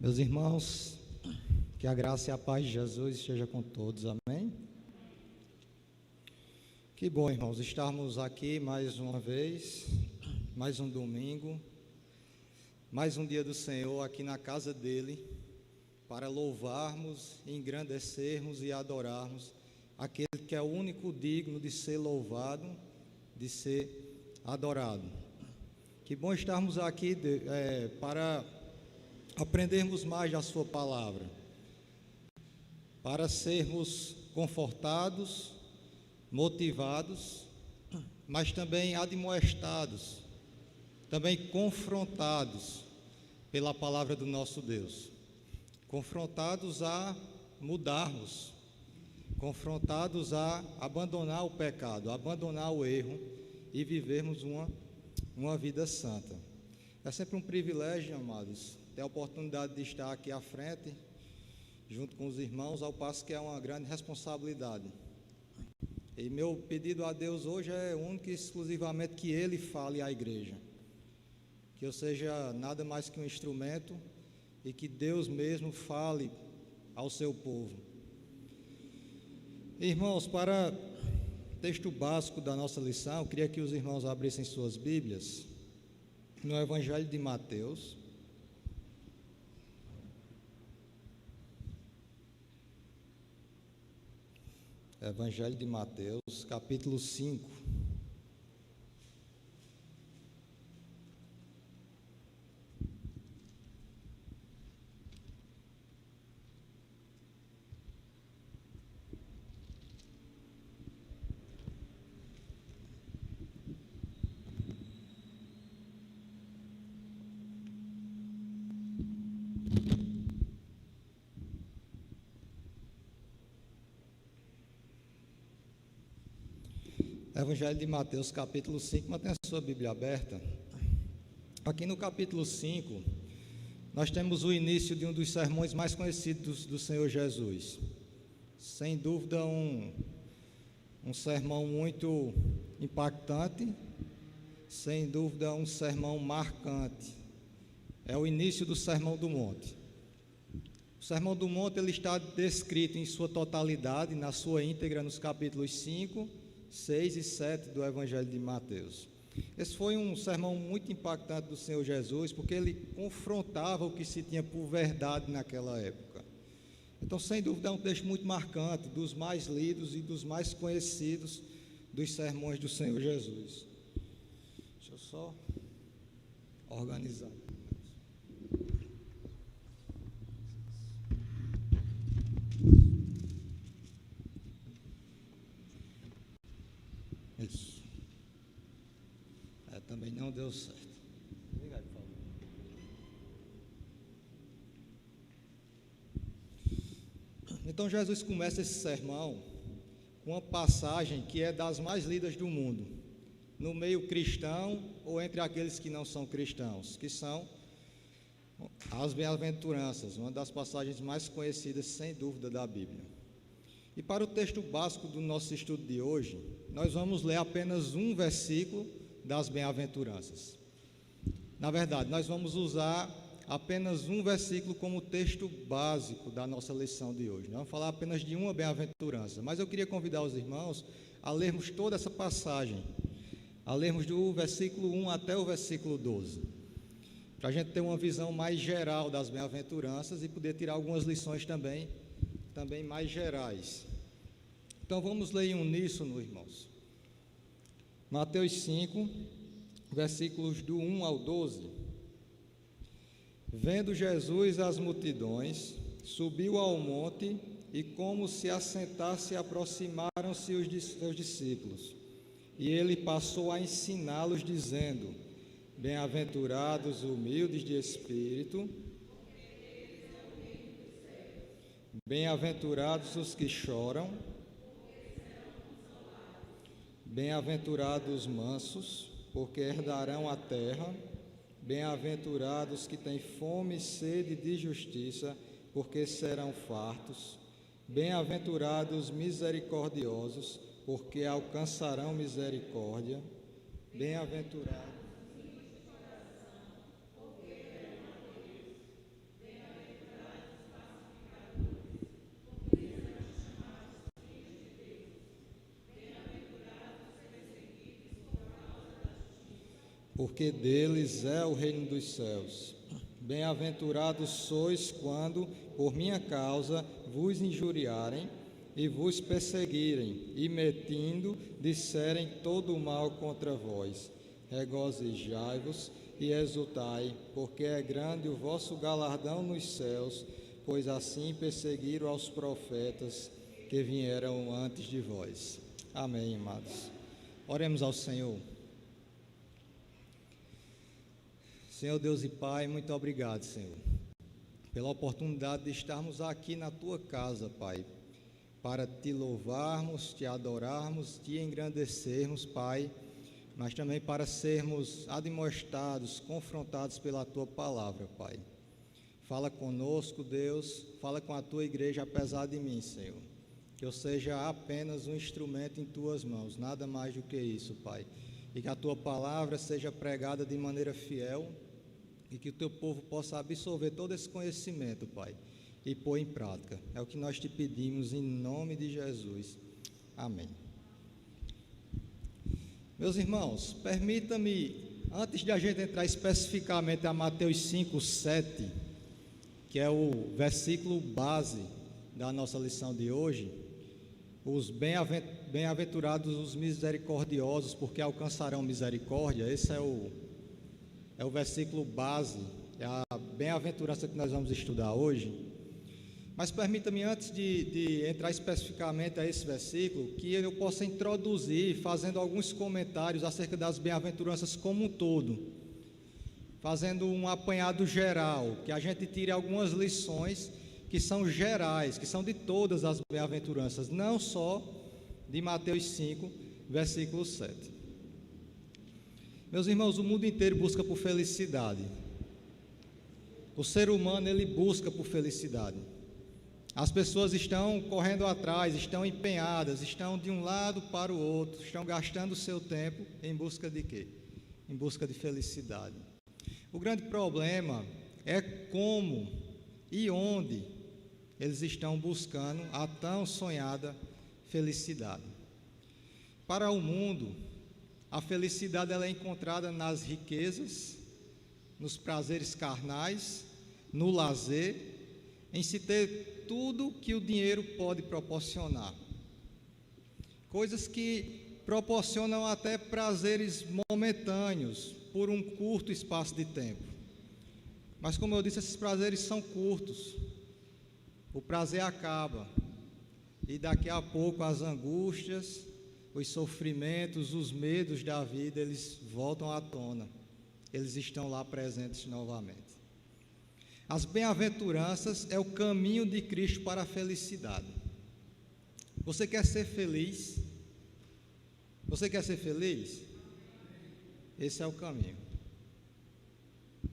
Meus irmãos, que a graça e a paz de Jesus esteja com todos, amém? Que bom, irmãos, estarmos aqui mais uma vez, mais um domingo, mais um dia do Senhor aqui na casa dEle, para louvarmos, engrandecermos e adorarmos aquele que é o único digno de ser louvado, de ser adorado. Que bom estarmos aqui para aprendermos mais da sua palavra, para sermos confortados, motivados, mas também admoestados, também confrontados pela palavra do nosso Deus, confrontados a mudarmos, confrontados a abandonar o pecado, abandonar o erro e vivermos uma vida santa. É sempre um privilégio, amados, ter a oportunidade de estar aqui à frente, junto com os irmãos, ao passo que é uma grande responsabilidade. E meu pedido a Deus hoje é único e exclusivamente que Ele fale à igreja, que eu seja nada mais que um instrumento e que Deus mesmo fale ao seu povo. Irmãos, para o texto básico da nossa lição, eu queria que os irmãos abrissem suas Bíblias no Evangelho de Mateus. Evangelho de Mateus, capítulo 5. Evangelho de Mateus, capítulo 5, mantenha a sua Bíblia aberta. Aqui no capítulo 5, nós temos o início de um dos sermões mais conhecidos do Senhor Jesus. Sem dúvida, um sermão muito impactante, sem dúvida, um sermão marcante. É o início do Sermão do Monte. O Sermão do Monte ele está descrito em sua totalidade, na sua íntegra, nos capítulos 5, 6 e 7 do Evangelho de Mateus. Esse foi um sermão muito impactante do Senhor Jesus, porque ele confrontava o que se tinha por verdade naquela época. Então, sem dúvida, é um texto muito marcante, dos mais lidos e dos mais conhecidos dos sermões do Senhor Jesus. Deixa eu só organizar. Isso. Também não deu certo. Obrigado, por favor. Então Jesus começa esse sermão com uma passagem que é das mais lidas do mundo, no meio cristão ou entre aqueles que não são cristãos, que são as bem-aventuranças, uma das passagens mais conhecidas, sem dúvida, da Bíblia. E para o texto básico do nosso estudo de hoje, nós vamos ler apenas um versículo das bem-aventuranças. Na verdade, nós vamos usar apenas um versículo como texto básico da nossa lição de hoje. Nós vamos falar apenas de uma bem-aventurança, mas eu queria convidar os irmãos a lermos toda essa passagem, a lermos do versículo 1 até o versículo 12, para a gente ter uma visão mais geral das bem-aventuranças e poder tirar algumas lições também mais gerais. Então vamos ler em uníssono, irmãos. Mateus 5, versículos do 1 ao 12. Vendo Jesus as multidões, subiu ao monte e, como se assentasse, aproximaram-se os seus discípulos. E ele passou a ensiná-los, dizendo: Bem-aventurados humildes de espírito, bem-aventurados os que choram, bem-aventurados os mansos, porque herdarão a terra, bem-aventurados que têm fome e sede de justiça, porque serão fartos, bem-aventurados misericordiosos, porque alcançarão misericórdia, bem-aventurados porque deles é o reino dos céus. Bem-aventurados sois quando, por minha causa, vos injuriarem e vos perseguirem, e metindo, disserem todo o mal contra vós. Regozijai-vos e exultai, porque é grande o vosso galardão nos céus, pois assim perseguiram aos profetas que vieram antes de vós. Amém, amados. Oremos ao Senhor. Senhor Deus e Pai, muito obrigado, Senhor, pela oportunidade de estarmos aqui na Tua casa, Pai, para Te louvarmos, Te adorarmos, Te engrandecermos, Pai, mas também para sermos admoestados, confrontados pela Tua palavra, Pai. Fala conosco, Deus, fala com a Tua igreja, apesar de mim, Senhor, que eu seja apenas um instrumento em Tuas mãos, nada mais do que isso, Pai, e que a Tua palavra seja pregada de maneira fiel, e que o Teu povo possa absorver todo esse conhecimento, Pai, e pôr em prática. É o que nós Te pedimos em nome de Jesus. Amém. Meus irmãos, permita-me, antes de a gente entrar especificamente a Mateus 5, 7, que é o versículo base da nossa lição de hoje, os bem-aventurados os misericordiosos, porque alcançarão misericórdia. Esse é o versículo base, é a bem-aventurança que nós vamos estudar hoje. Mas permita-me, antes de entrar especificamente a esse versículo, que eu possa introduzir fazendo alguns comentários acerca das bem-aventuranças como um todo, fazendo um apanhado geral, que a gente tire algumas lições que são gerais, que são de todas as bem-aventuranças, não só de Mateus 5, versículo 7. Meus irmãos, o mundo inteiro busca por felicidade. O ser humano, ele busca por felicidade. As pessoas estão correndo atrás, estão empenhadas, estão de um lado para o outro, estão gastando o seu tempo em busca de quê? Em busca de felicidade. O grande problema é como e onde eles estão buscando a tão sonhada felicidade. Para o mundo, a felicidade ela é encontrada nas riquezas, nos prazeres carnais, no lazer, em se ter tudo que o dinheiro pode proporcionar. Coisas que proporcionam até prazeres momentâneos, por um curto espaço de tempo. Mas, como eu disse, esses prazeres são curtos. O prazer acaba. E daqui a pouco as angústias, os sofrimentos, os medos da vida, eles voltam à tona. Eles estão lá presentes novamente. As bem-aventuranças é o caminho de Cristo para a felicidade. Você quer ser feliz? Você quer ser feliz? Esse é o caminho.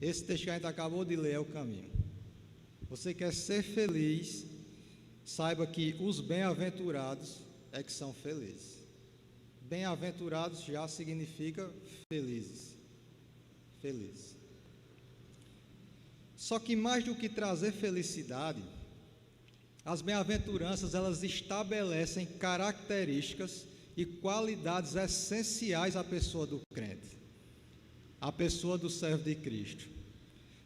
Esse texto que a gente acabou de ler é o caminho. Você quer ser feliz? Saiba que os bem-aventurados é que são felizes. Bem-aventurados já significa felizes. Felizes. Só que mais do que trazer felicidade, as bem-aventuranças elas estabelecem características e qualidades essenciais à pessoa do crente, à pessoa do servo de Cristo.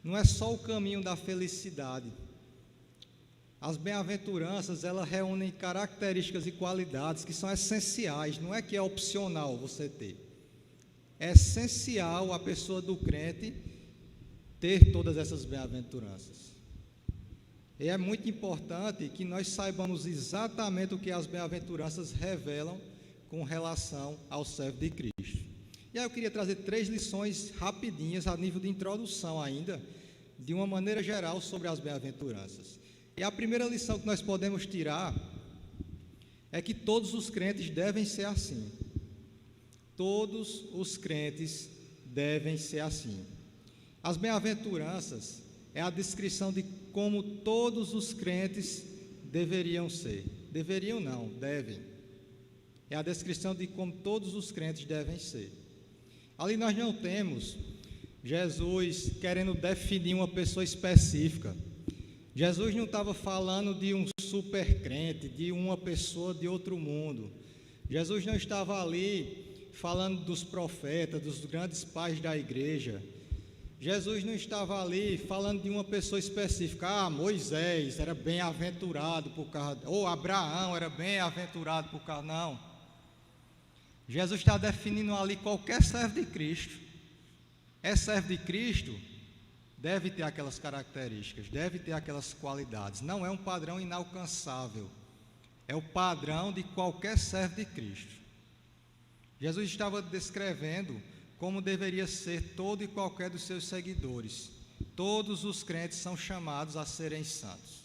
Não é só o caminho da felicidade. As bem-aventuranças elas reúnem características e qualidades que são essenciais, não é que é opcional você ter. É essencial a pessoa do crente ter todas essas bem-aventuranças. E é muito importante que nós saibamos exatamente o que as bem-aventuranças revelam com relação ao servo de Cristo. E aí eu queria trazer 3 lições rapidinhas, a nível de introdução ainda, de uma maneira geral sobre as bem-aventuranças. E a primeira lição que nós podemos tirar é que todos os crentes devem ser assim. Todos os crentes devem ser assim. As bem-aventuranças é a descrição de como todos os crentes deveriam ser. Deveriam não, devem. É a descrição de como todos os crentes devem ser. Ali nós não temos Jesus querendo definir uma pessoa específica. Jesus não estava falando de um super crente, de uma pessoa de outro mundo. Jesus não estava ali falando dos profetas, dos grandes pais da igreja. Jesus não estava ali falando de uma pessoa específica. Moisés era bem-aventurado por causa, ou Abraão era bem-aventurado por causa, não. Jesus está definindo ali qualquer servo de Cristo. É servo de Cristo, deve ter aquelas características, deve ter aquelas qualidades. Não é um padrão inalcançável, é o padrão de qualquer servo de Cristo. Jesus estava descrevendo como deveria ser todo e qualquer dos seus seguidores. Todos os crentes são chamados a serem santos.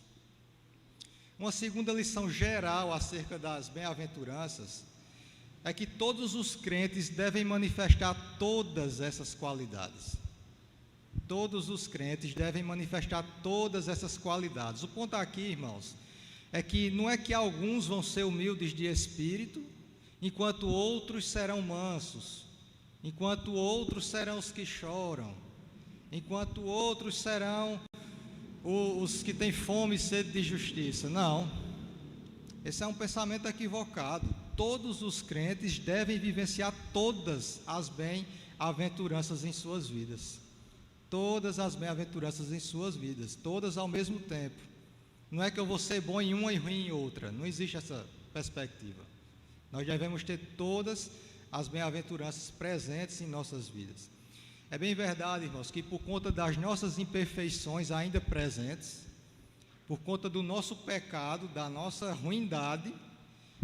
Uma segunda lição geral acerca das bem-aventuranças é que todos os crentes devem manifestar todas essas qualidades. Todos os crentes devem manifestar todas essas qualidades. O ponto aqui, irmãos, é que não é que alguns vão ser humildes de espírito, enquanto outros serão mansos, enquanto outros serão os que choram, enquanto outros serão os que têm fome e sede de justiça. Não, esse é um pensamento equivocado. Todos os crentes devem vivenciar todas as bem-aventuranças em suas vidas. Todas as bem-aventuranças em suas vidas, todas ao mesmo tempo. Não é que eu vou ser bom em uma e ruim em outra, não existe essa perspectiva. Nós devemos ter todas as bem-aventuranças presentes em nossas vidas. É bem verdade, irmãos, que por conta das nossas imperfeições ainda presentes, por conta do nosso pecado, da nossa ruindade,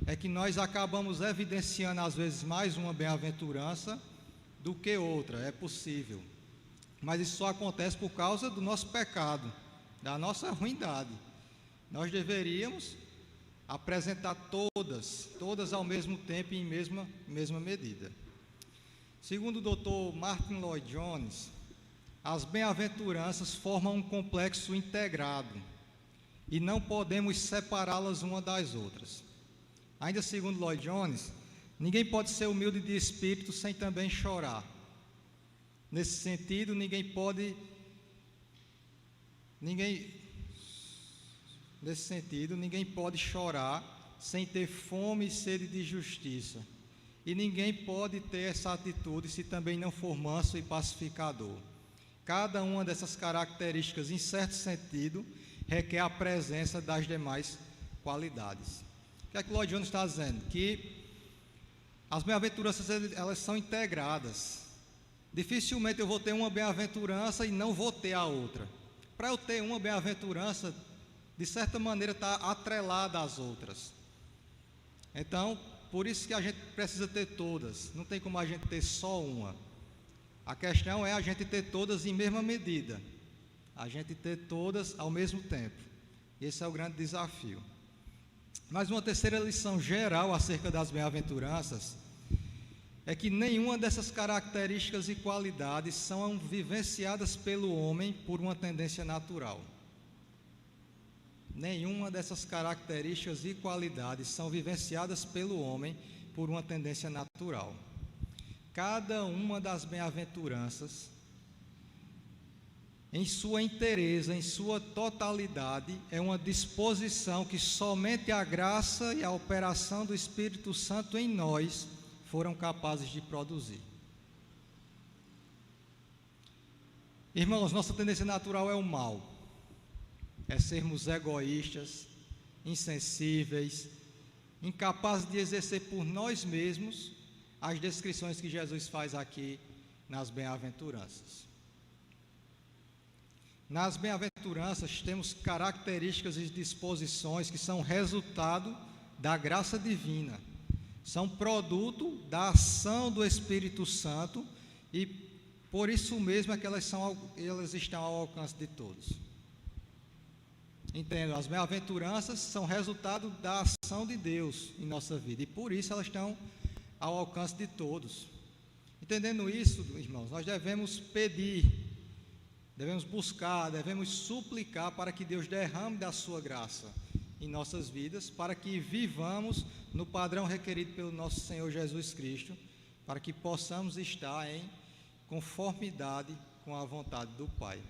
é que nós acabamos evidenciando às vezes mais uma bem-aventurança do que outra. É possível, mas isso só acontece por causa do nosso pecado, da nossa ruindade. Nós deveríamos apresentar todas ao mesmo tempo e em mesma medida. Segundo o Dr. Martin Lloyd Jones, as bem-aventuranças formam um complexo integrado e não podemos separá-las uma das outras. Ainda segundo Lloyd Jones, ninguém pode ser humilde de espírito sem também chorar. Nesse sentido, ninguém pode chorar sem ter fome e sede de justiça. E ninguém pode ter essa atitude se também não for manso e pacificador. Cada uma dessas características, em certo sentido, requer a presença das demais qualidades. O que é que Lloyd Jones está dizendo? Que as bem-aventuranças, elas são integradas. Dificilmente eu vou ter uma bem-aventurança e não vou ter a outra. Para eu ter uma bem-aventurança, de certa maneira está atrelada às outras. Então, por isso que a gente precisa ter todas. Não tem como a gente ter só uma. A questão é a gente ter todas em mesma medida. A gente ter todas ao mesmo tempo. Esse é o grande desafio. Mas uma terceira lição geral acerca das bem-aventuranças é que nenhuma dessas características e qualidades são vivenciadas pelo homem por uma tendência natural. Nenhuma dessas características e qualidades são vivenciadas pelo homem por uma tendência natural. Cada uma das bem-aventuranças, em sua inteireza, em sua totalidade, é uma disposição que somente a graça e a operação do Espírito Santo em nós foram capazes de produzir. Irmãos, nossa tendência natural é o mal, é sermos egoístas, insensíveis, incapazes de exercer por nós mesmos as descrições que Jesus faz aqui nas bem-aventuranças. Nas bem-aventuranças temos características e disposições que são resultado da graça divina, são produto da ação do Espírito Santo e por isso mesmo é que elas estão ao alcance de todos. Entendo, as bem-aventuranças são resultado da ação de Deus em nossa vida e por isso elas estão ao alcance de todos. Entendendo isso, irmãos, nós devemos pedir, devemos buscar, devemos suplicar para que Deus derrame da sua graça em nossas vidas, para que vivamos no padrão requerido pelo nosso Senhor Jesus Cristo, para que possamos estar em conformidade com a vontade do Pai,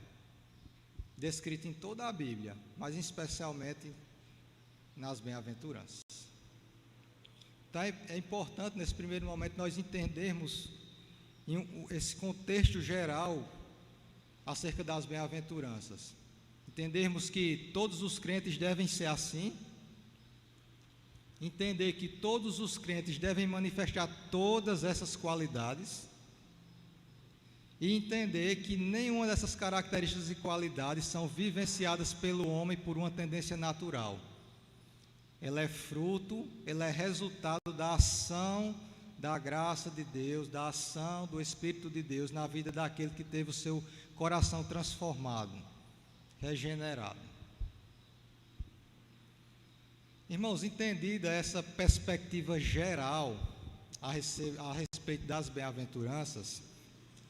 descrita em toda a Bíblia, mas especialmente nas bem-aventuranças. Então é importante nesse primeiro momento nós entendermos esse contexto geral acerca das bem-aventuranças. Entendermos que todos os crentes devem ser assim, entender que todos os crentes devem manifestar todas essas qualidades e entender que nenhuma dessas características e qualidades são vivenciadas pelo homem por uma tendência natural. Ela é fruto, ela é resultado da ação da graça de Deus, da ação do Espírito de Deus na vida daquele que teve o seu coração transformado, regenerado. Irmãos, entendida essa perspectiva geral a respeito das bem-aventuranças,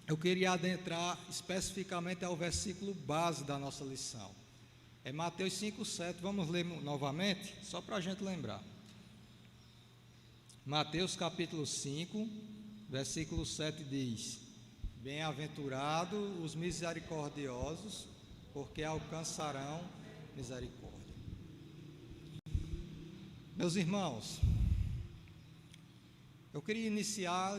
eu queria adentrar especificamente ao versículo base da nossa lição. É Mateus 5,7, vamos ler novamente, só para a gente lembrar. Mateus capítulo 5, versículo 7 diz: Bem-aventurados os misericordiosos, porque alcançarão misericórdia. Meus irmãos, eu queria iniciar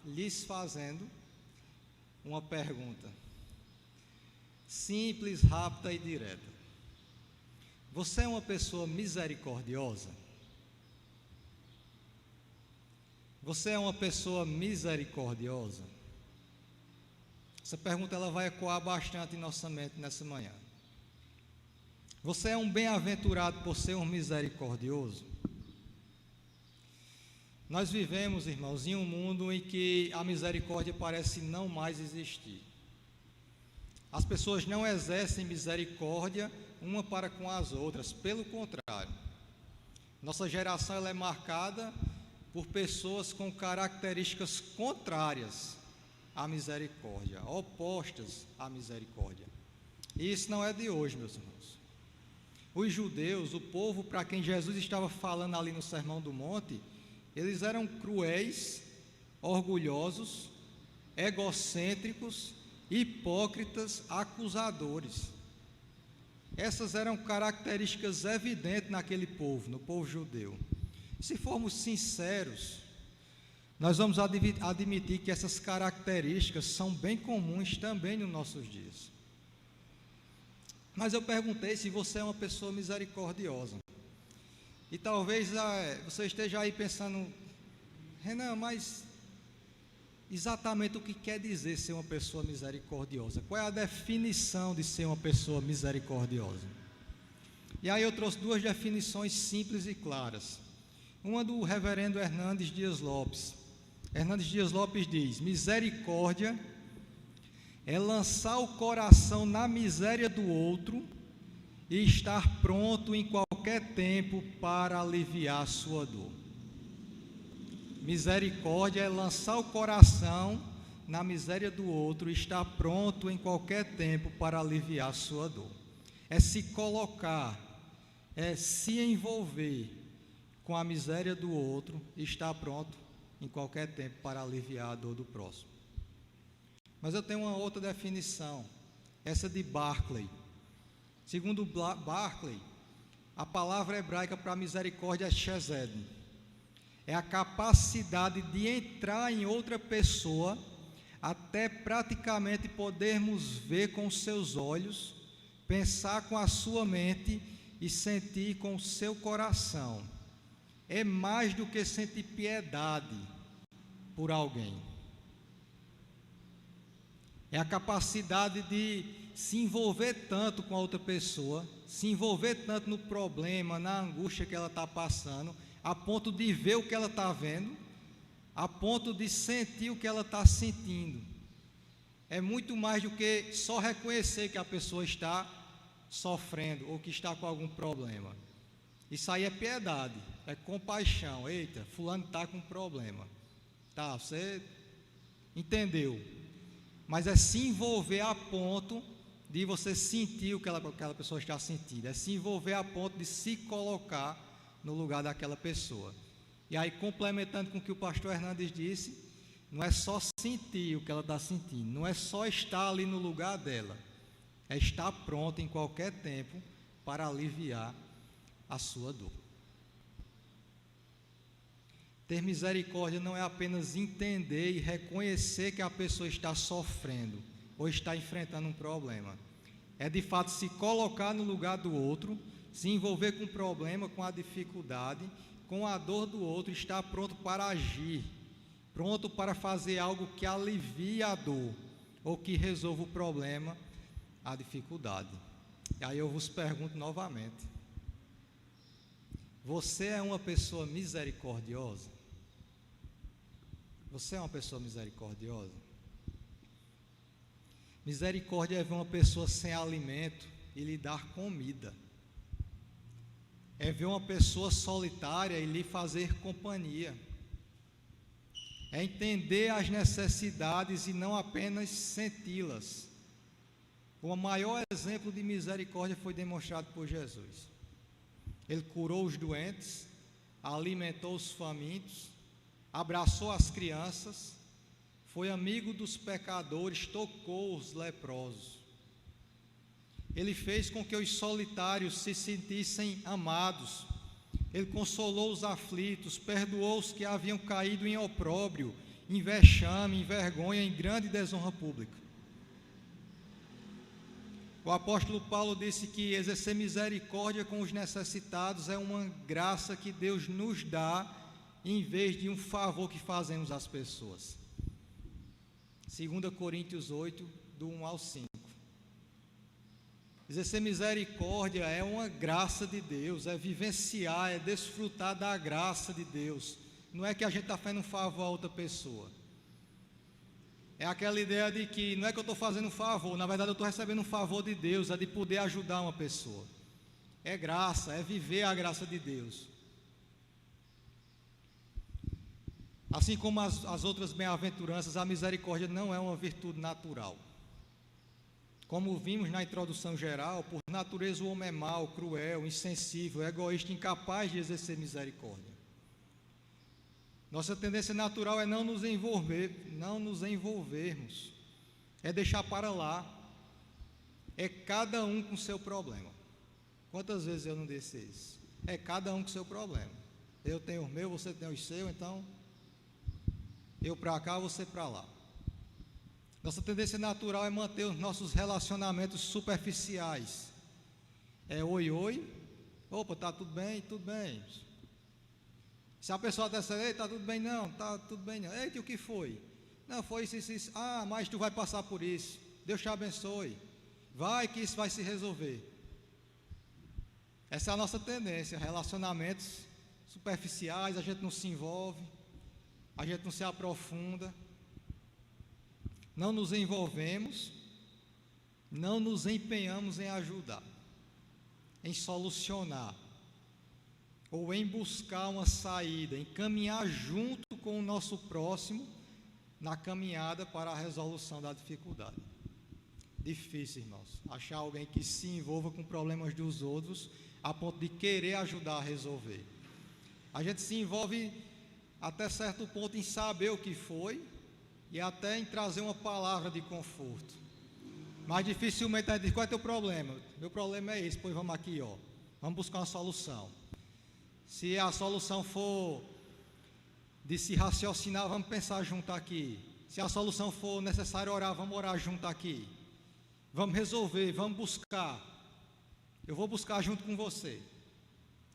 lhes fazendo uma pergunta simples, rápida e direta. Você é uma pessoa misericordiosa? Você é uma pessoa misericordiosa? Essa pergunta ela vai ecoar bastante em nossa mente nessa manhã. Você é um bem-aventurado por ser um misericordioso? Nós vivemos, irmãos, em um mundo em que a misericórdia parece não mais existir. As pessoas não exercem misericórdia uma para com as outras, pelo contrário. Nossa geração ela é marcada por pessoas com características contrárias à misericórdia, opostas à misericórdia. E isso não é de hoje, meus irmãos. Os judeus, o povo para quem Jesus estava falando ali no Sermão do Monte, eles eram cruéis, orgulhosos, egocêntricos, hipócritas, acusadores. Essas eram características evidentes naquele povo, no povo judeu. Se formos sinceros, nós vamos admitir que essas características são bem comuns também nos nossos dias. Mas eu perguntei se você é uma pessoa misericordiosa. E talvez você esteja aí pensando, Renan, mas exatamente o que quer dizer ser uma pessoa misericordiosa? Qual é a definição de ser uma pessoa misericordiosa? E aí eu trouxe duas definições simples e claras. Uma do reverendo Hernandes Dias Lopes. Hernandes Dias Lopes diz: misericórdia é lançar o coração na miséria do outro e estar pronto em qualquer tempo para aliviar a sua dor. Misericórdia é lançar o coração na miséria do outro e estar pronto em qualquer tempo para aliviar a sua dor. É se colocar, é se envolver com a miséria do outro e estar pronto em qualquer tempo para aliviar a dor do próximo. Mas eu tenho uma outra definição, essa de Barclay. Segundo Barclay, a palavra hebraica para misericórdia é chesed. É a capacidade de entrar em outra pessoa até praticamente podermos ver com os seus olhos, pensar com a sua mente e sentir com o seu coração. É mais do que sentir piedade por alguém. É a capacidade de se envolver tanto com a outra pessoa, se envolver tanto no problema, na angústia que ela está passando, a ponto de ver o que ela está vendo, a ponto de sentir o que ela está sentindo. É muito mais do que só reconhecer que a pessoa está sofrendo ou que está com algum problema. Isso aí é piedade, é compaixão. Eita, fulano está com um problema. Tá, você entendeu. Mas é se envolver a ponto de você sentir o que aquela pessoa está sentindo. É se envolver a ponto de se colocar no lugar daquela pessoa. E aí, complementando com o que o pastor Hernandes disse, não é só sentir o que ela está sentindo, não é só estar ali no lugar dela, é estar pronto em qualquer tempo para aliviar a sua dor. Ter misericórdia não é apenas entender e reconhecer que a pessoa está sofrendo ou está enfrentando um problema. É de fato se colocar no lugar do outro, se envolver com o problema, com a dificuldade, com a dor do outro, estar pronto para agir, pronto para fazer algo que alivie a dor ou que resolva o problema, a dificuldade. E aí eu vos pergunto novamente: você é uma pessoa misericordiosa? Você é uma pessoa misericordiosa? Misericórdia é ver uma pessoa sem alimento e lhe dar comida. É ver uma pessoa solitária e lhe fazer companhia. É entender as necessidades e não apenas senti-las. O maior exemplo de misericórdia foi demonstrado por Jesus. Ele curou os doentes, alimentou os famintos, abraçou as crianças, foi amigo dos pecadores, tocou os leprosos. Ele fez com que os solitários se sentissem amados. Ele consolou os aflitos, perdoou os que haviam caído em opróbrio, em vexame, em vergonha, em grande desonra pública. O apóstolo Paulo disse que exercer misericórdia com os necessitados é uma graça que Deus nos dá, em vez de um favor que fazemos às pessoas. 2 Coríntios 8, do 1 ao 5. Exercer misericórdia é uma graça de Deus, é vivenciar, é desfrutar da graça de Deus. Não é que a gente está fazendo um favor a outra pessoa. É aquela ideia de que não é que eu estou fazendo um favor, na verdade eu estou recebendo um favor de Deus, é de poder ajudar uma pessoa. É graça, é viver a graça de Deus. Assim como as outras bem-aventuranças, a misericórdia não é uma virtude natural. Como vimos na introdução geral, por natureza o homem é mau, cruel, insensível, egoísta, incapaz de exercer misericórdia. Nossa tendência natural é não nos envolvermos, é deixar para lá, é cada um com seu problema. Quantas vezes eu não disse isso? É cada um com seu problema. Eu tenho o meu, você tem o seu, então eu para cá, você para lá. Nossa tendência natural é manter os nossos relacionamentos superficiais. É oi, oi, opa, tá tudo bem, tudo bem. Se a pessoa disser, ei, tá tudo bem não, tá tudo bem não. Eita, o que foi? Não, foi isso, isso, isso. Ah, mas tu vai passar por isso. Deus te abençoe. Vai que isso vai se resolver. Essa é a nossa tendência, relacionamentos superficiais, a gente não se envolve, a gente não se aprofunda, não nos envolvemos, não nos empenhamos em ajudar, em solucionar, ou em buscar uma saída, em caminhar junto com o nosso próximo na caminhada para a resolução da dificuldade. Difícil, irmãos, achar alguém que se envolva com problemas dos outros a ponto de querer ajudar a resolver. A gente se envolve até certo ponto em saber o que foi e até em trazer uma palavra de conforto, mas dificilmente a gente diz, qual é o teu problema? Meu problema é esse, pois vamos aqui, ó, vamos buscar uma solução. Se a solução for de se raciocinar, vamos pensar junto aqui. Se a solução for necessário orar, vamos orar junto aqui. Vamos resolver, vamos buscar. Eu vou buscar junto com você.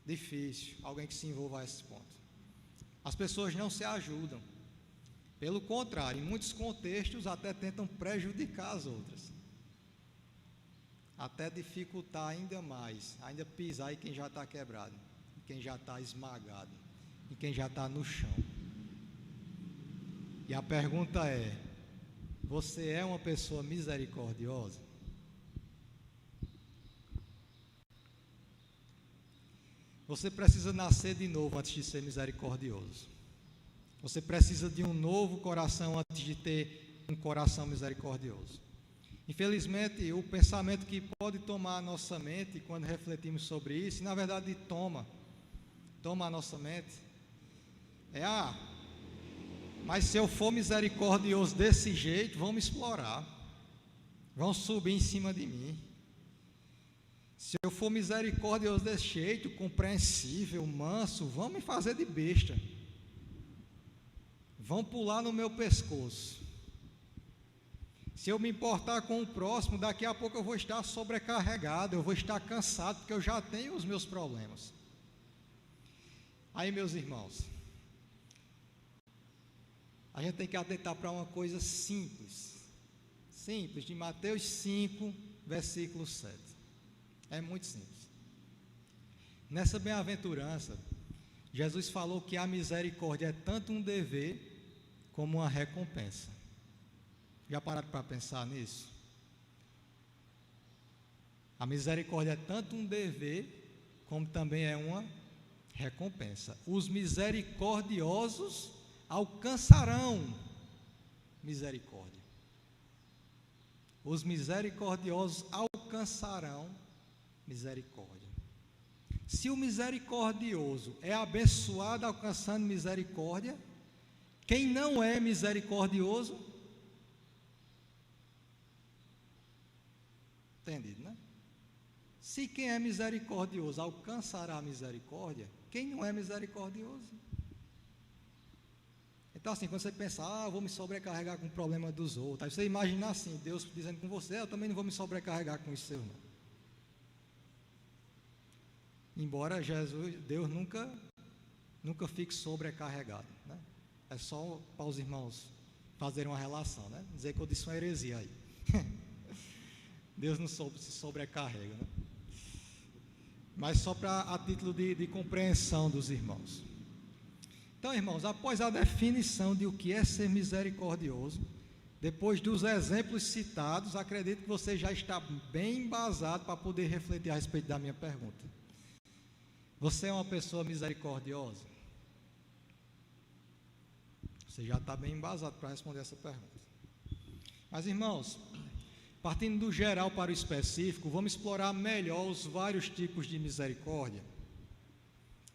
Difícil, alguém que se envolva a esse ponto. As pessoas não se ajudam. Pelo contrário, em muitos contextos até tentam prejudicar as outras. Até dificultar ainda mais, ainda pisar em quem já está quebrado, em quem já está esmagado, em quem já está no chão. E a pergunta é: você é uma pessoa misericordiosa? Você precisa nascer de novo antes de ser misericordioso. Você precisa de um novo coração antes de ter um coração misericordioso. Infelizmente, o pensamento que pode tomar a nossa mente quando refletimos sobre isso, e na verdade toma a nossa mente, é: mas se eu for misericordioso desse jeito, vão me explorar, vão subir em cima de mim. Se eu for misericordioso desse jeito, compreensível, manso, vão me fazer de besta. vão pular no meu pescoço. Se eu me importar com o próximo, daqui a pouco eu vou estar sobrecarregado, eu vou estar cansado, porque eu já tenho os meus problemas. Aí, meus irmãos, a gente tem que atentar para uma coisa simples, de Mateus 5, versículo 7. É muito simples. Nessa bem-aventurança, Jesus falou que a misericórdia é tanto um dever como uma recompensa. Já pararam para pensar nisso? A misericórdia é tanto um dever como também é uma recompensa. Os misericordiosos alcançarão misericórdia. Os misericordiosos alcançarão misericórdia. Se o misericordioso é abençoado alcançando misericórdia, quem não é misericordioso, entendido, né? Se quem é misericordioso alcançará a misericórdia, quem não é misericordioso? Então assim, quando você pensa, eu vou me sobrecarregar com o problema dos outros, aí você imagina assim, Deus dizendo com você, eu também não vou me sobrecarregar com isso, não. Embora Deus nunca fique sobrecarregado, né? É só para os irmãos fazerem uma relação, né? Dizer que eu disse uma heresia aí. Deus não se sobrecarrega, né? Mas só a título de compreensão dos irmãos. Então, irmãos, após a definição de o que é ser misericordioso, depois dos exemplos citados, acredito que você já está bem embasado para poder refletir a respeito da minha pergunta. Você é uma pessoa misericordiosa? Você já está bem embasado para responder essa pergunta. Mas, irmãos, partindo do geral para o específico, vamos explorar melhor os vários tipos de misericórdia.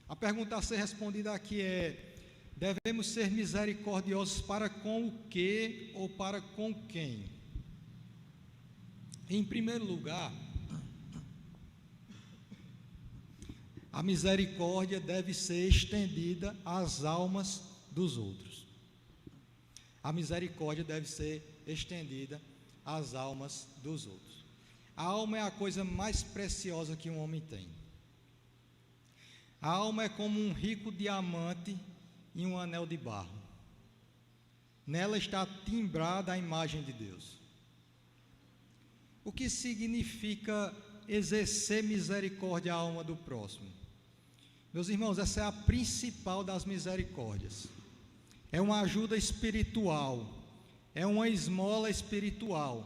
A pergunta a ser respondida aqui é: devemos ser misericordiosos para com o que ou para com quem? Em primeiro lugar, a misericórdia deve ser estendida às almas dos outros. A misericórdia deve ser estendida às almas dos outros. A alma é a coisa mais preciosa que um homem tem. A alma é como um rico diamante em um anel de barro. Nela está timbrada a imagem de Deus. O que significa exercer misericórdia à alma do próximo? Meus irmãos, essa é a principal das misericórdias. É uma ajuda espiritual, é uma esmola espiritual,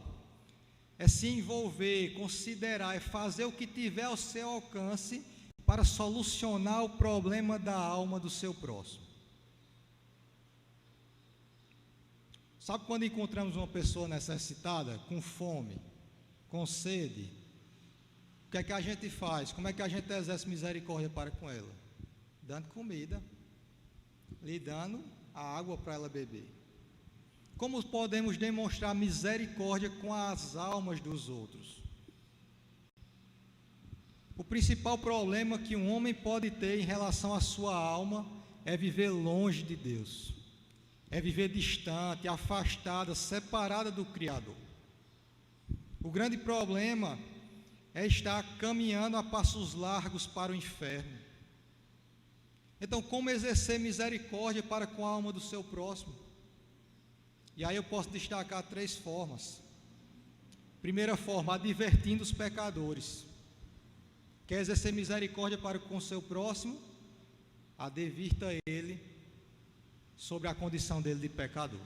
é se envolver, considerar, é fazer o que tiver ao seu alcance para solucionar o problema da alma do seu próximo. Sabe quando encontramos uma pessoa necessitada, com fome, com sede, o que é que a gente faz? Como é que a gente exerce misericórdia para com ela? Dando comida, lhe dando a água para ela beber. Como podemos demonstrar misericórdia com as almas dos outros? O principal problema que um homem pode ter em relação à sua alma é viver longe de Deus, é viver distante, afastada, separada do Criador. O grande problema é estar caminhando a passos largos para o inferno. Então, como exercer misericórdia para com a alma do seu próximo? E aí eu posso destacar 3 formas. Primeira forma, advertindo os pecadores. Quer exercer misericórdia para com o seu próximo? Advirta ele sobre a condição dele de pecador.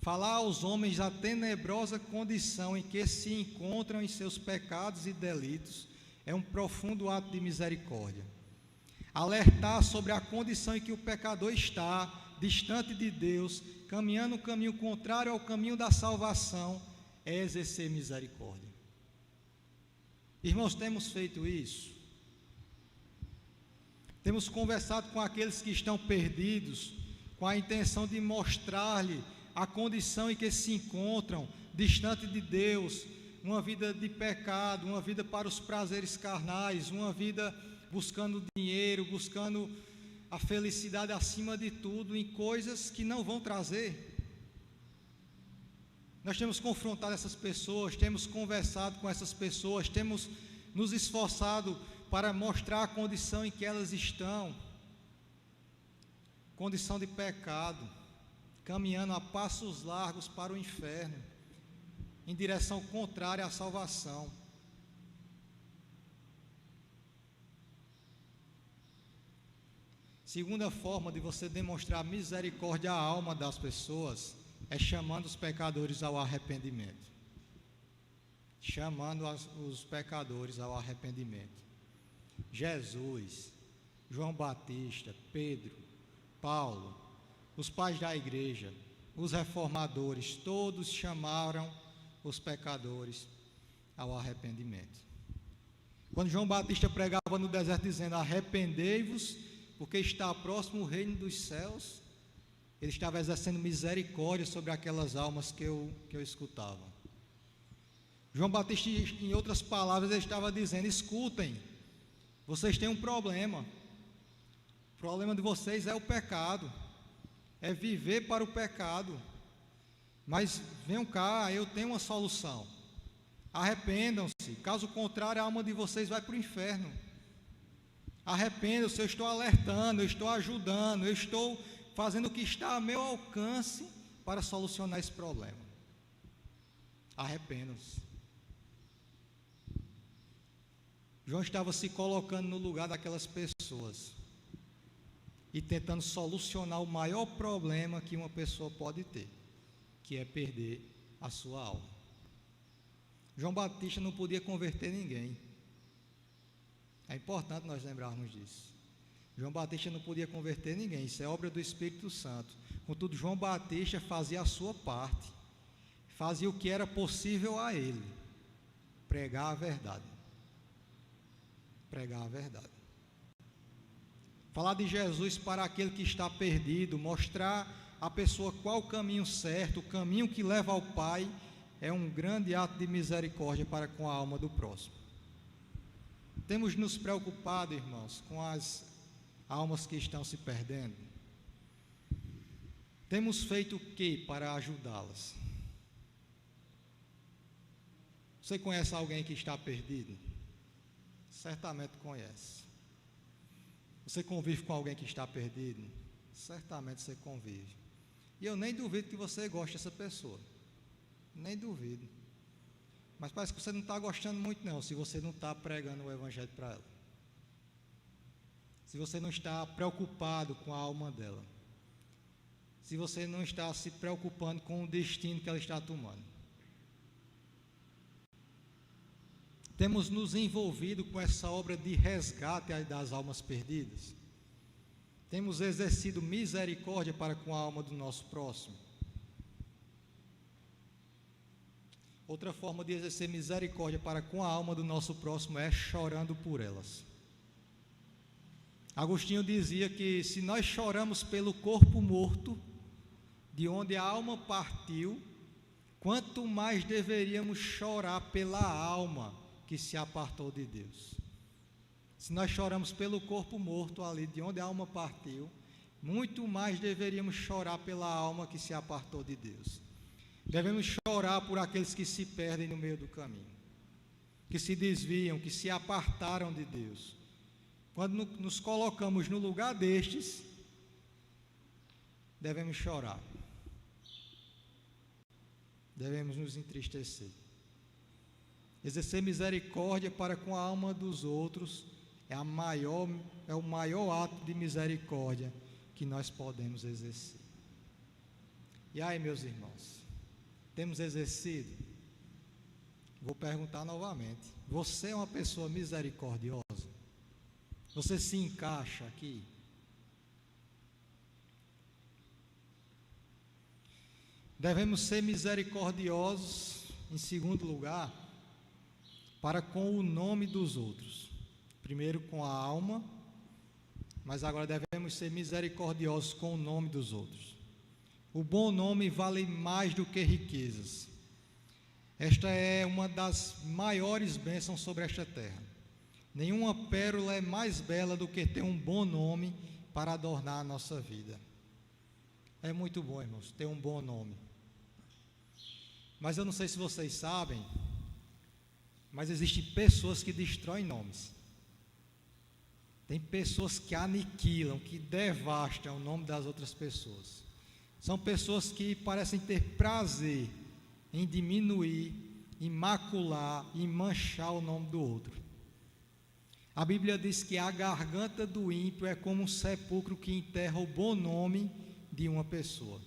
Falar aos homens a tenebrosa condição em que se encontram em seus pecados e delitos é um profundo ato de misericórdia. Alertar sobre a condição em que o pecador está, distante de Deus, caminhando um caminho contrário ao caminho da salvação, é exercer misericórdia. Irmãos, temos feito isso? Temos conversado com aqueles que estão perdidos, com a intenção de mostrar-lhe a condição em que se encontram, distante de Deus, uma vida de pecado, uma vida para os prazeres carnais, uma vida buscando dinheiro, buscando a felicidade acima de tudo em coisas que não vão trazer. Nós temos confrontado essas pessoas, temos conversado com essas pessoas, temos nos esforçado para mostrar a condição em que elas estão, condição de pecado, caminhando a passos largos para o inferno, em direção contrária à salvação. Segunda forma de você demonstrar misericórdia à alma das pessoas é chamando os pecadores ao arrependimento. Chamando os pecadores ao arrependimento. Jesus, João Batista, Pedro, Paulo, os pais da igreja, os reformadores, todos chamaram os pecadores ao arrependimento. Quando João Batista pregava no deserto dizendo: arrependei-vos, porque está próximo o reino dos céus, ele estava exercendo misericórdia sobre aquelas almas que eu escutava. João Batista, em outras palavras, ele estava dizendo: escutem, vocês têm um problema. O problema de vocês é o pecado, é viver para o pecado. Mas venham cá, eu tenho uma solução. Arrependam-se, caso contrário a alma de vocês vai para o inferno. Arrependam-se, eu estou alertando, eu estou ajudando, eu estou fazendo o que está a meu alcance para solucionar esse problema. Arrependam-se. João estava se colocando no lugar daquelas pessoas e tentando solucionar o maior problema que uma pessoa pode ter, que é perder a sua alma. João Batista não podia converter ninguém. É importante nós lembrarmos disso. João Batista não podia converter ninguém, isso é obra do Espírito Santo. Contudo, João Batista fazia a sua parte, fazia o que era possível a ele: pregar a verdade. Pregar a verdade. Falar de Jesus para aquele que está perdido, mostrar à pessoa qual o caminho certo, o caminho que leva ao Pai, é um grande ato de misericórdia para com a alma do próximo. Temos nos preocupado, irmãos, com as almas que estão se perdendo. Temos feito o que para ajudá-las? Você conhece alguém que está perdido? Certamente conhece. Você convive com alguém que está perdido? Certamente você convive. E eu nem duvido que você goste dessa pessoa. Nem duvido. Mas parece que você não está gostando muito não, se você não está pregando o Evangelho para ela. Se você não está preocupado com a alma dela. Se você não está se preocupando com o destino que ela está tomando. Temos nos envolvido com essa obra de resgate das almas perdidas. Temos exercido misericórdia para com a alma do nosso próximo. Outra forma de exercer misericórdia para com a alma do nosso próximo é chorando por elas. Agostinho dizia que se nós choramos pelo corpo morto, de onde a alma partiu, quanto mais deveríamos chorar pela alma que se apartou de Deus. Se nós choramos pelo corpo morto ali, de onde a alma partiu, muito mais deveríamos chorar pela alma que se apartou de Deus. Devemos chorar por aqueles que se perdem no meio do caminho, que se desviam, que se apartaram de Deus. Quando nos colocamos no lugar destes, devemos chorar, devemos nos entristecer. Exercer misericórdia para com a alma dos outros é o maior ato de misericórdia que nós podemos exercer. E aí, meus irmãos, temos exercido? Vou perguntar novamente: você é uma pessoa misericordiosa? Você se encaixa aqui? Devemos ser misericordiosos, em segundo lugar, para com o nome dos outros. Primeiro com a alma, mas agora devemos ser misericordiosos com o nome dos outros. O bom nome vale mais do que riquezas. Esta é uma das maiores bênçãos sobre esta terra. Nenhuma pérola é mais bela do que ter um bom nome para adornar a nossa vida. É muito bom, irmãos, ter um bom nome. Mas eu não sei se vocês sabem, mas existem pessoas que destroem nomes. Tem pessoas que aniquilam, que devastam o nome das outras pessoas. São pessoas que parecem ter prazer em diminuir, em macular, em manchar o nome do outro. A Bíblia diz que a garganta do ímpio é como um sepulcro que enterra o bom nome de uma pessoa.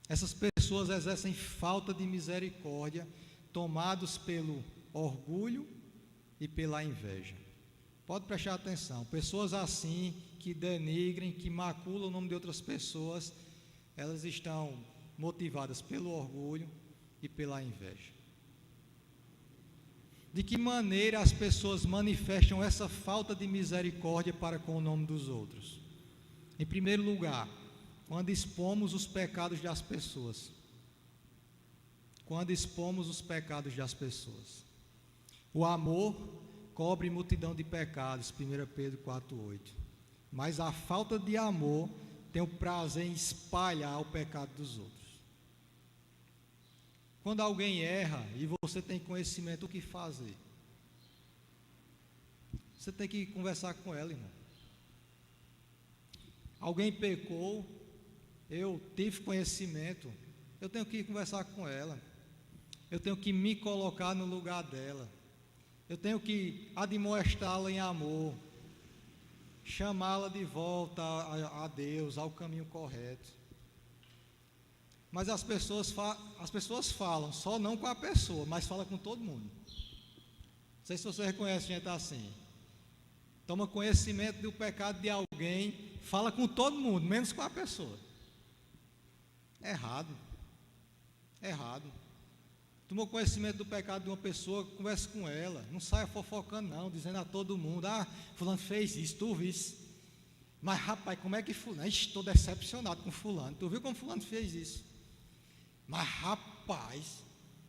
Essas pessoas exercem falta de misericórdia, tomados pelo orgulho e pela inveja. Pode prestar atenção, pessoas assim, que denigrem, que maculam o nome de outras pessoas, elas estão motivadas pelo orgulho e pela inveja. De que maneira as pessoas manifestam essa falta de misericórdia para com o nome dos outros? Em primeiro lugar, quando expomos os pecados das pessoas. Quando expomos os pecados das pessoas. O amor cobre multidão de pecados, 1 Pedro 4,8. Mas a falta de amor tem o prazer em espalhar o pecado dos outros. Quando alguém erra e você tem conhecimento, o que fazer? Você tem que conversar com ela, irmão. Alguém pecou, eu tive conhecimento, eu tenho que conversar com ela. Eu tenho que me colocar no lugar dela. Eu tenho que admoestá-la em amor, chamá-la de volta a Deus, ao caminho correto. Mas as pessoas falam, só não com a pessoa, mas falam com todo mundo. Não sei se você reconhece gente assim. Toma conhecimento do pecado de alguém, fala com todo mundo, menos com a pessoa. Errado. Tomou conhecimento do pecado de uma pessoa, converse com ela. Não saia fofocando não, dizendo a todo mundo, fulano fez isso, tu viste. Mas rapaz, como é que fulano? Estou decepcionado com fulano. Tu viu como fulano fez isso? Mas rapaz,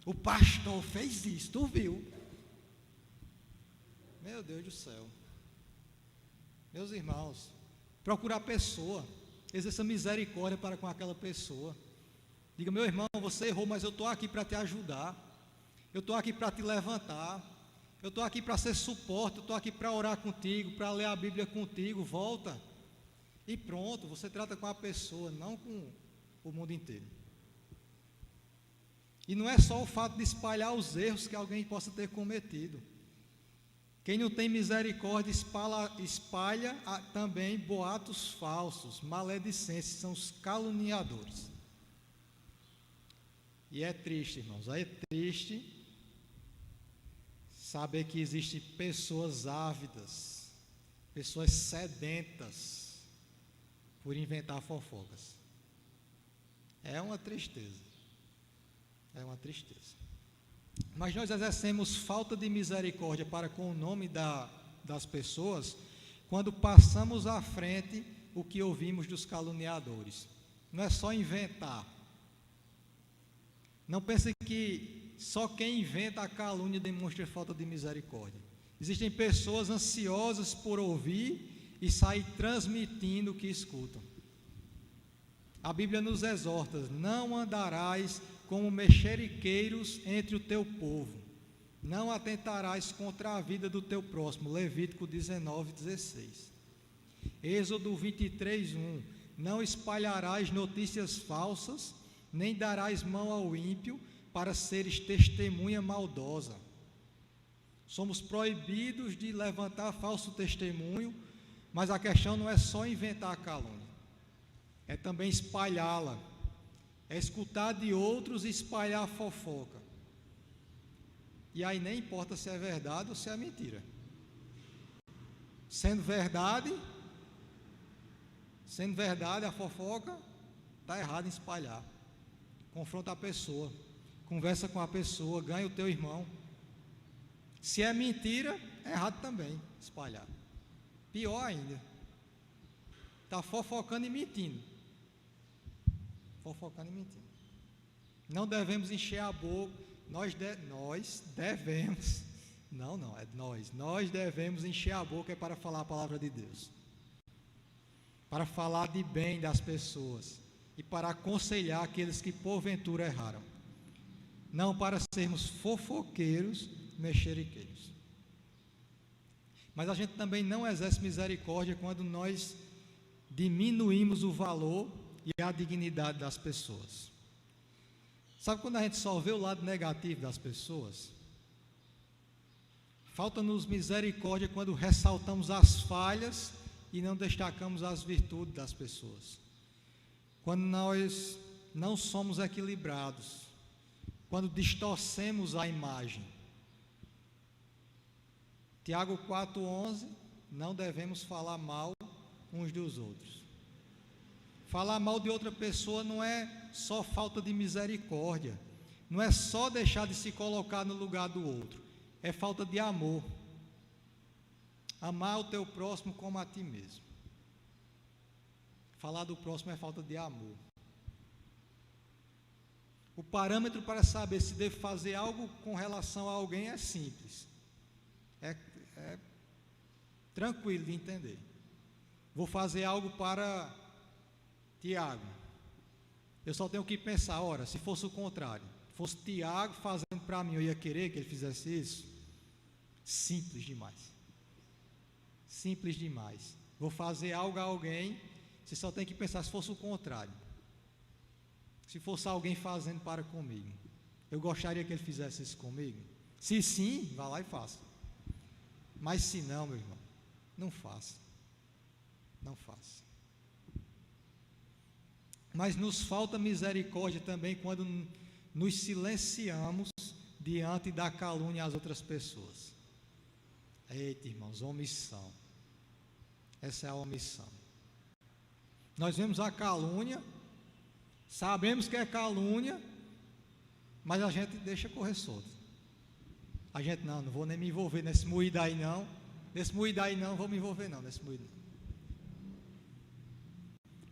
o pastor fez isso, tu viu? Meu Deus do céu. Meus irmãos, procure a pessoa, exerça misericórdia para com aquela pessoa. Diga, meu irmão, você errou, mas eu estou aqui para te ajudar. Eu estou aqui para te levantar. Eu estou aqui para ser suporte. Eu estou aqui para orar contigo, para ler a Bíblia contigo. Volta. E pronto, você trata com a pessoa, não com o mundo inteiro. E não é só o fato de espalhar os erros que alguém possa ter cometido. Quem não tem misericórdia espalha também boatos falsos, maledicentes, são os caluniadores. E é triste, irmãos, é triste saber que existem pessoas ávidas, pessoas sedentas por inventar fofocas. É uma tristeza. Mas nós exercemos falta de misericórdia para com o nome das pessoas quando passamos à frente o que ouvimos dos caluniadores. Não é só inventar. Não pense que só quem inventa a calúnia demonstra falta de misericórdia. Existem pessoas ansiosas por ouvir e sair transmitindo o que escutam. A Bíblia nos exorta: não andarás como mexeriqueiros entre o teu povo, não atentarás contra a vida do teu próximo. Levítico 19:16. Êxodo 23:1. Não espalharás notícias falsas, nem darás mão ao ímpio para seres testemunha maldosa. Somos proibidos de levantar falso testemunho, mas a questão não é só inventar a calúnia, é também espalhá-la, é escutar de outros e espalhar a fofoca. E aí nem importa se é verdade ou se é mentira. Sendo verdade, a fofoca, está errado em espalhar. Confronta a pessoa, conversa com a pessoa, ganha o teu irmão. Se é mentira, é errado também espalhar. Pior ainda, está fofocando e mentindo. Não devemos encher a boca, nós devemos Não, não, é nós. Nós devemos encher a boca para falar a palavra de Deus, para falar de bem das pessoas e para aconselhar aqueles que porventura erraram, não para sermos fofoqueiros, mexeriqueiros. Mas a gente também não exerce misericórdia quando nós diminuímos o valor e a dignidade das pessoas. Sabe quando a gente só vê o lado negativo das pessoas? Falta-nos misericórdia quando ressaltamos as falhas e não destacamos as virtudes das pessoas. Quando nós não somos equilibrados, quando distorcemos a imagem. Tiago 4,11, não devemos falar mal uns dos outros. Falar mal de outra pessoa não é só falta de misericórdia, não é só deixar de se colocar no lugar do outro, é falta de amor. Amar o teu próximo como a ti mesmo. Falar do próximo é falta de amor. O parâmetro para saber se devo fazer algo com relação a alguém é simples. É tranquilo de entender. Vou fazer algo para Tiago. Eu só tenho que pensar, ora, se fosse o contrário, fosse Tiago fazendo para mim, eu ia querer que ele fizesse isso? Simples demais. Simples demais. Vou fazer algo a alguém, você só tem que pensar se fosse o contrário. Se fosse alguém fazendo para comigo, eu gostaria que ele fizesse isso comigo? Se sim, vá lá e faça. Mas se não, meu irmão, não faça. Não faça. Mas nos falta misericórdia também quando nos silenciamos diante da calúnia às outras pessoas. Eita, irmãos, omissão. Essa é a omissão. Nós vemos a calúnia, sabemos que é calúnia, mas a gente deixa correr solto. A gente, não vou nem me envolver nesse moído aí não. Nesse moído aí não, vou me envolver não, nesse moído.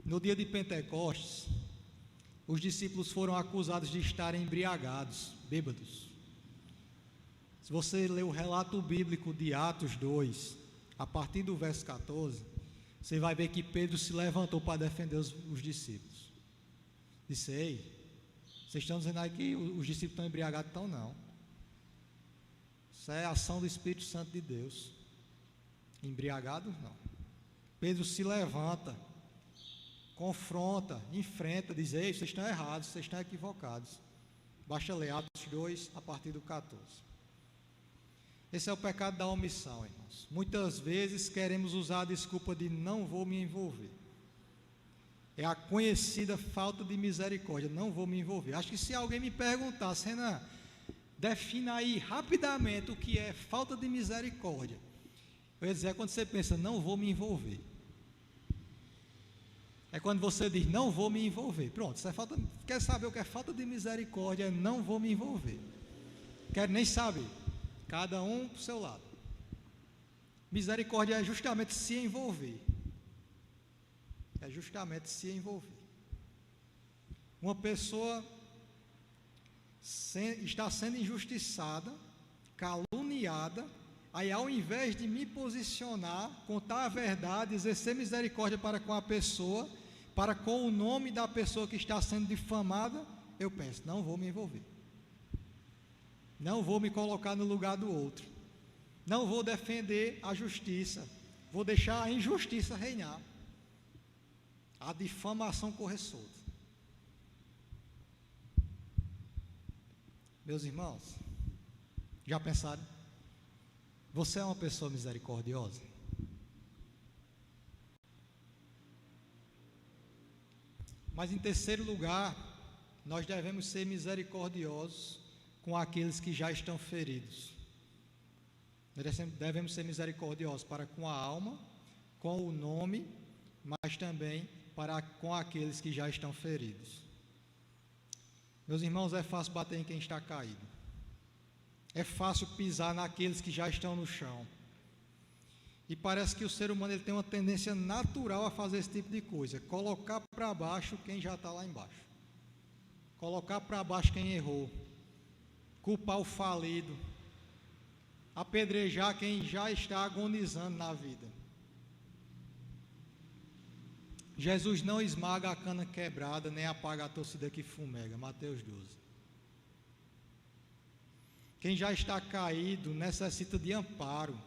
No dia de Pentecostes, os discípulos foram acusados de estarem embriagados, bêbados. Se você ler o relato bíblico de Atos 2, a partir do verso 14, você vai ver que Pedro se levantou para defender os discípulos. Disse, ei, vocês estão dizendo aí que os discípulos estão embriagados? Então não. Isso é ação do Espírito Santo de Deus. Embriagados não. Pedro se levanta, confronta, enfrenta, diz, ei, vocês estão errados, vocês estão equivocados. Basta ler Atos 2, a partir do 14. Esse é o pecado da omissão, irmãos. Muitas vezes queremos usar a desculpa de não vou me envolver. É a conhecida falta de misericórdia, não vou me envolver. Acho que se alguém me perguntasse, Renan, defina aí rapidamente o que é falta de misericórdia. Eu ia dizer, é quando você pensa, não vou me envolver. É quando você diz, não vou me envolver. Pronto, isso é falta, quer saber o que é falta de misericórdia? É não vou me envolver. Quero nem saber. Cada um para o seu lado. Misericórdia é justamente se envolver. É justamente se envolver. Uma pessoa está sendo injustiçada, caluniada, aí ao invés de me posicionar, contar a verdade, exercer misericórdia para com a pessoa, para com o nome da pessoa que está sendo difamada, eu penso, não vou me envolver. Não vou me colocar no lugar do outro. Não vou defender a justiça. Vou deixar a injustiça reinar. A difamação correr solta. Meus irmãos, já pensaram? Você é uma pessoa misericordiosa? Mas em terceiro lugar, nós devemos ser misericordiosos com aqueles que já estão feridos. Nós devemos ser misericordiosos para com a alma, com o nome, mas também para com aqueles que já estão feridos. Meus irmãos, é fácil bater em quem está caído. É fácil pisar naqueles que já estão no chão. E parece que o ser humano ele tem uma tendência natural a fazer esse tipo de coisa. Colocar para baixo quem já está lá embaixo. Colocar para baixo quem errou. Culpar o falido. apedrejar quem já está agonizando na vida. Jesus não esmaga a cana quebrada, nem apaga a torcida que fumega. Mateus 12. Quem já está caído necessita de amparo,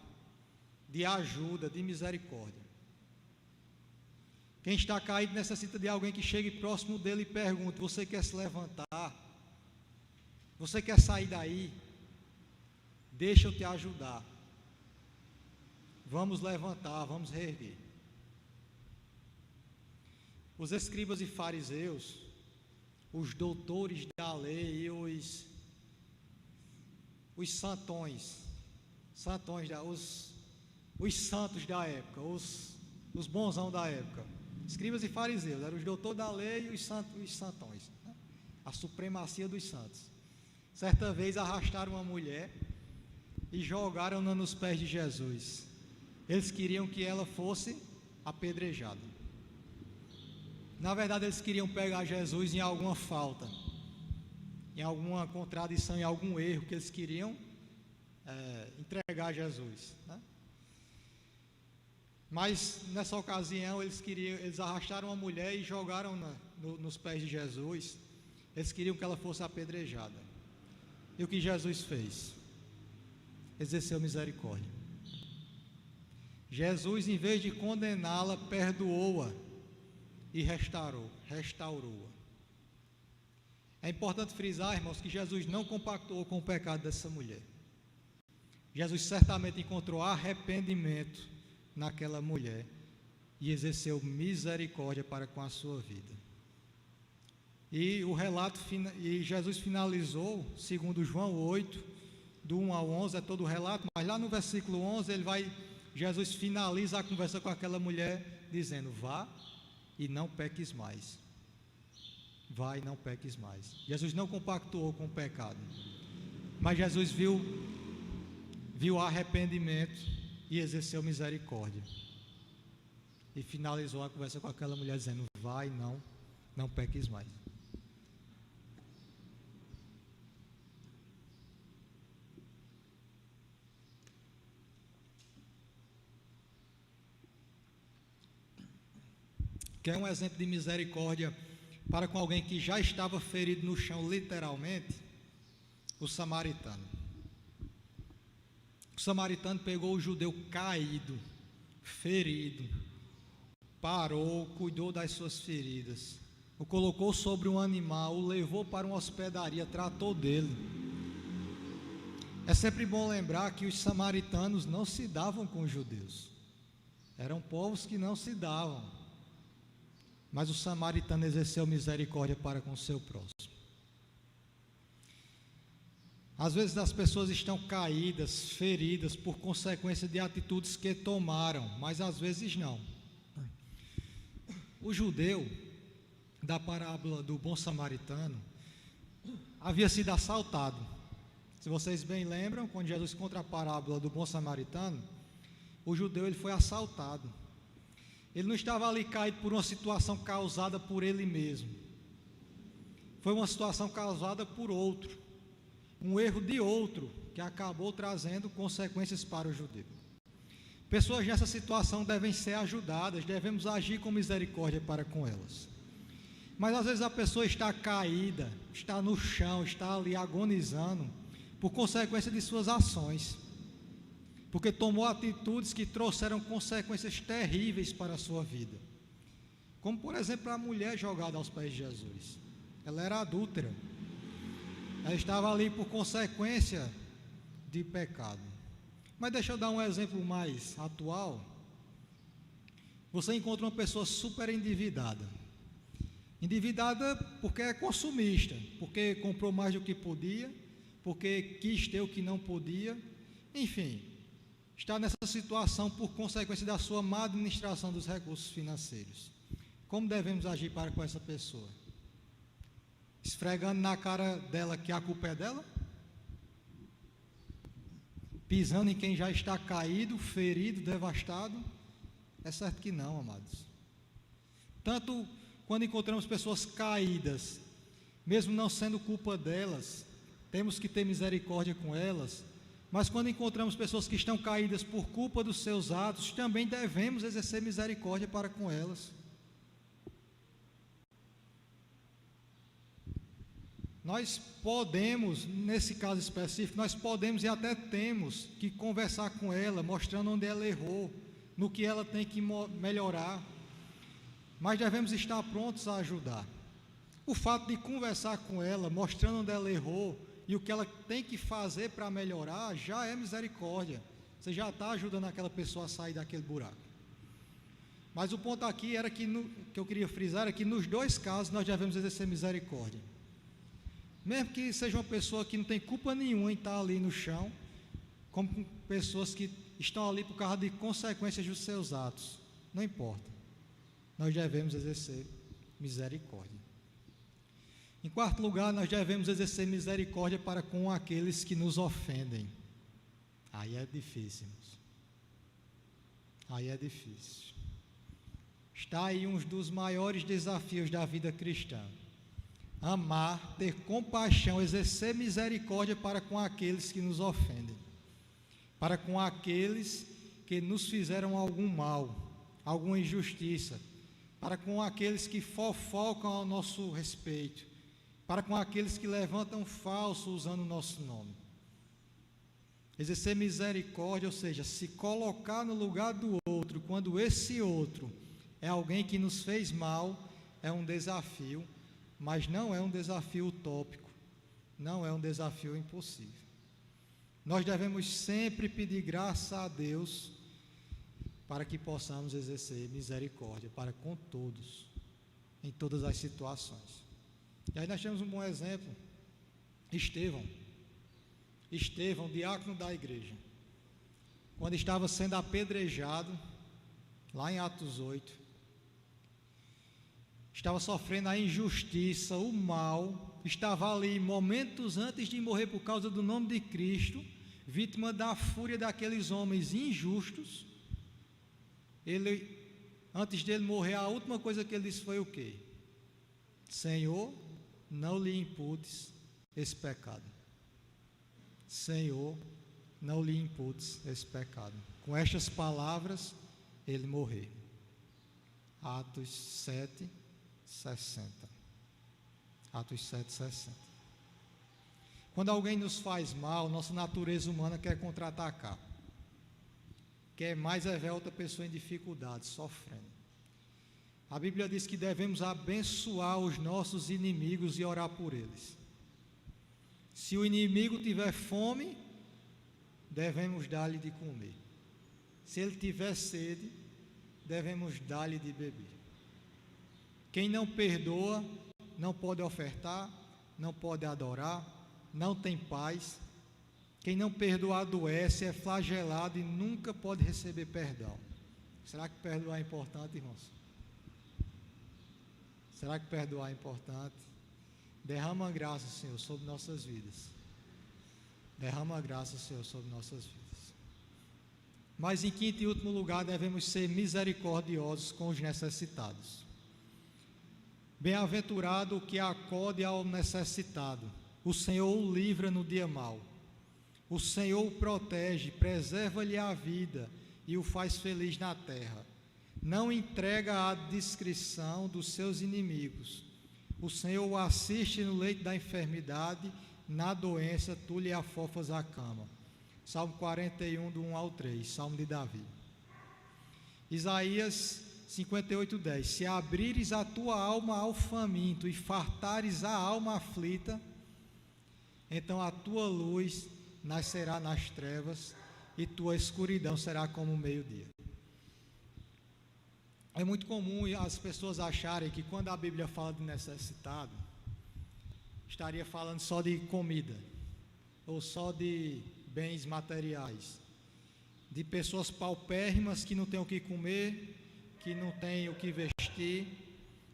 de ajuda, de misericórdia. Quem está caído necessita de alguém que chegue próximo dele e pergunte: você quer se levantar? Você quer sair daí? Deixa eu te ajudar. Vamos levantar, vamos reerguer. Os escribas e fariseus, os doutores da lei e os santões, os santos da época, os bonzão da época, escribas e fariseus, eram os doutores da lei e os santões, né? A supremacia dos santos. Certa vez arrastaram uma mulher e jogaram-na nos pés de Jesus. Eles queriam que ela fosse apedrejada. Na verdade, eles queriam pegar Jesus em alguma falta, em alguma contradição, em algum erro que eles queriam entregar Jesus, né? Mas nessa ocasião eles arrastaram a mulher e jogaram nos pés de Jesus. Eles queriam que ela fosse apedrejada. E o que Jesus fez? Exerceu misericórdia. Jesus, em vez de condená-la, perdoou-a e restaurou-a. É importante frisar, irmãos, que Jesus não compactuou com o pecado dessa mulher. Jesus certamente encontrou arrependimento naquela mulher e exerceu misericórdia para com a sua vida. E Jesus finalizou, segundo João 8, do 1 ao 11, é todo o relato, mas lá no versículo 11, Jesus finaliza a conversa com aquela mulher, dizendo: vá e não peques mais. Vá e não peques mais. Jesus não compactuou com o pecado, mas Jesus viu arrependimento e exerceu misericórdia. E finalizou a conversa com aquela mulher dizendo: vá e não peques mais. Quer um exemplo de misericórdia para com alguém que já estava ferido no chão, literalmente? O samaritano. O samaritano pegou o judeu caído, ferido, parou, cuidou das suas feridas, o colocou sobre um animal, o levou para uma hospedaria, tratou dele. É sempre bom lembrar que os samaritanos não se davam com os judeus, eram povos que não se davam. Mas o samaritano exerceu misericórdia para com o seu próximo. Às vezes as pessoas estão caídas, feridas por consequência de atitudes que tomaram, mas às vezes não. O judeu da parábola do bom samaritano havia sido assaltado. Se vocês bem lembram, quando Jesus conta a parábola do bom samaritano, o judeu ele foi assaltado. Ele não estava ali caído por uma situação causada por ele mesmo. Foi uma situação causada por outro. Um erro de outro que acabou trazendo consequências para o judeu. Pessoas nessa situação devem ser ajudadas, devemos agir com misericórdia para com elas. Mas às vezes a pessoa está caída, está no chão, está ali agonizando por consequência de suas ações. Porque tomou atitudes que trouxeram consequências terríveis para a sua vida. Como, por exemplo, a mulher jogada aos pés de Jesus. Ela era adúltera. Ela estava ali por consequência de pecado. Mas deixa eu dar um exemplo mais atual. Você encontra uma pessoa super endividada. Endividada porque é consumista, porque comprou mais do que podia, porque quis ter o que não podia, enfim. Está nessa situação por consequência da sua má administração dos recursos financeiros. Como devemos agir para com essa pessoa? Esfregando na cara dela que a culpa é dela? Pisando em quem já está caído, ferido, devastado? É certo que não, amados. Tanto quando encontramos pessoas caídas, mesmo não sendo culpa delas, temos que ter misericórdia com elas, Mas quando encontramos pessoas que estão caídas por culpa dos seus atos, também devemos exercer misericórdia para com elas. Nós podemos, nesse caso específico, nós podemos e até temos que conversar com ela, mostrando onde ela errou, no que ela tem que melhorar, mas devemos estar prontos a ajudar. O fato de conversar com ela, mostrando onde ela errou e o que ela tem que fazer para melhorar, já é misericórdia. Você já está ajudando aquela pessoa a sair daquele buraco. Mas o ponto aqui era que eu queria frisar é que nos dois casos nós devemos exercer misericórdia. Mesmo que seja uma pessoa que não tem culpa nenhuma em estar ali no chão, como pessoas que estão ali por causa de consequências dos seus atos, não importa, nós devemos exercer misericórdia. Em quarto lugar, nós devemos exercer misericórdia para com aqueles que nos ofendem. Aí é difícil, irmãos. Aí é difícil. Está aí um dos maiores desafios da vida cristã. Amar, ter compaixão, exercer misericórdia para com aqueles que nos ofendem, para com aqueles que nos fizeram algum mal, alguma injustiça, para com aqueles que fofocam ao nosso respeito, para com aqueles que levantam falso usando o nosso nome. Exercer misericórdia, ou seja, se colocar no lugar do outro, quando esse outro é alguém que nos fez mal, é um desafio, mas não é um desafio utópico, não é um desafio impossível. Nós devemos sempre pedir graça a Deus para que possamos exercer misericórdia para com todos, em todas as situações. E aí nós temos um bom exemplo, Estevão, diácono da igreja, quando estava sendo apedrejado, lá em Atos 8, estava sofrendo a injustiça, o mal, estava ali momentos antes de morrer por causa do nome de Cristo, vítima da fúria daqueles homens injustos. Ele, antes dele morrer, a última coisa que ele disse foi o quê? Senhor, não lhe imputes esse pecado. Senhor, não lhe imputes esse pecado. Com estas palavras, ele morreu. Atos 7, 60. Atos 7, 60. Quando alguém nos faz mal, nossa natureza humana quer contra-atacar. Quer mais é ver outra pessoa em dificuldade, sofrendo. A Bíblia diz que devemos abençoar os nossos inimigos e orar por eles. Se o inimigo tiver fome, devemos dar-lhe de comer. Se ele tiver sede, devemos dar-lhe de beber. Quem não perdoa, não pode ofertar, não pode adorar, não tem paz. Quem não perdoa adoece, é flagelado e nunca pode receber perdão. Será que perdoar é importante, irmãos? Será que perdoar é importante? Derrama a graça, Senhor, sobre nossas vidas. Derrama a graça, Senhor, sobre nossas vidas. Mas em quinto e último lugar, devemos ser misericordiosos com os necessitados. Bem-aventurado o que acode ao necessitado. O Senhor o livra no dia mau. O Senhor o protege, preserva-lhe a vida e o faz feliz na terra. Não entrega à discrição dos seus inimigos. O Senhor o assiste no leito da enfermidade, na doença tu lhe afofas a cama. Salmo 41, do 1 ao 3, Salmo de Davi. Isaías 58:10. Se abrires a tua alma ao faminto e fartares a alma aflita, então a tua luz nascerá nas trevas e tua escuridão será como o meio-dia. É muito comum as pessoas acharem que quando a Bíblia fala de necessitado, estaria falando só de comida, ou só de bens materiais, de pessoas paupérrimas que não têm o que comer, que não têm o que vestir.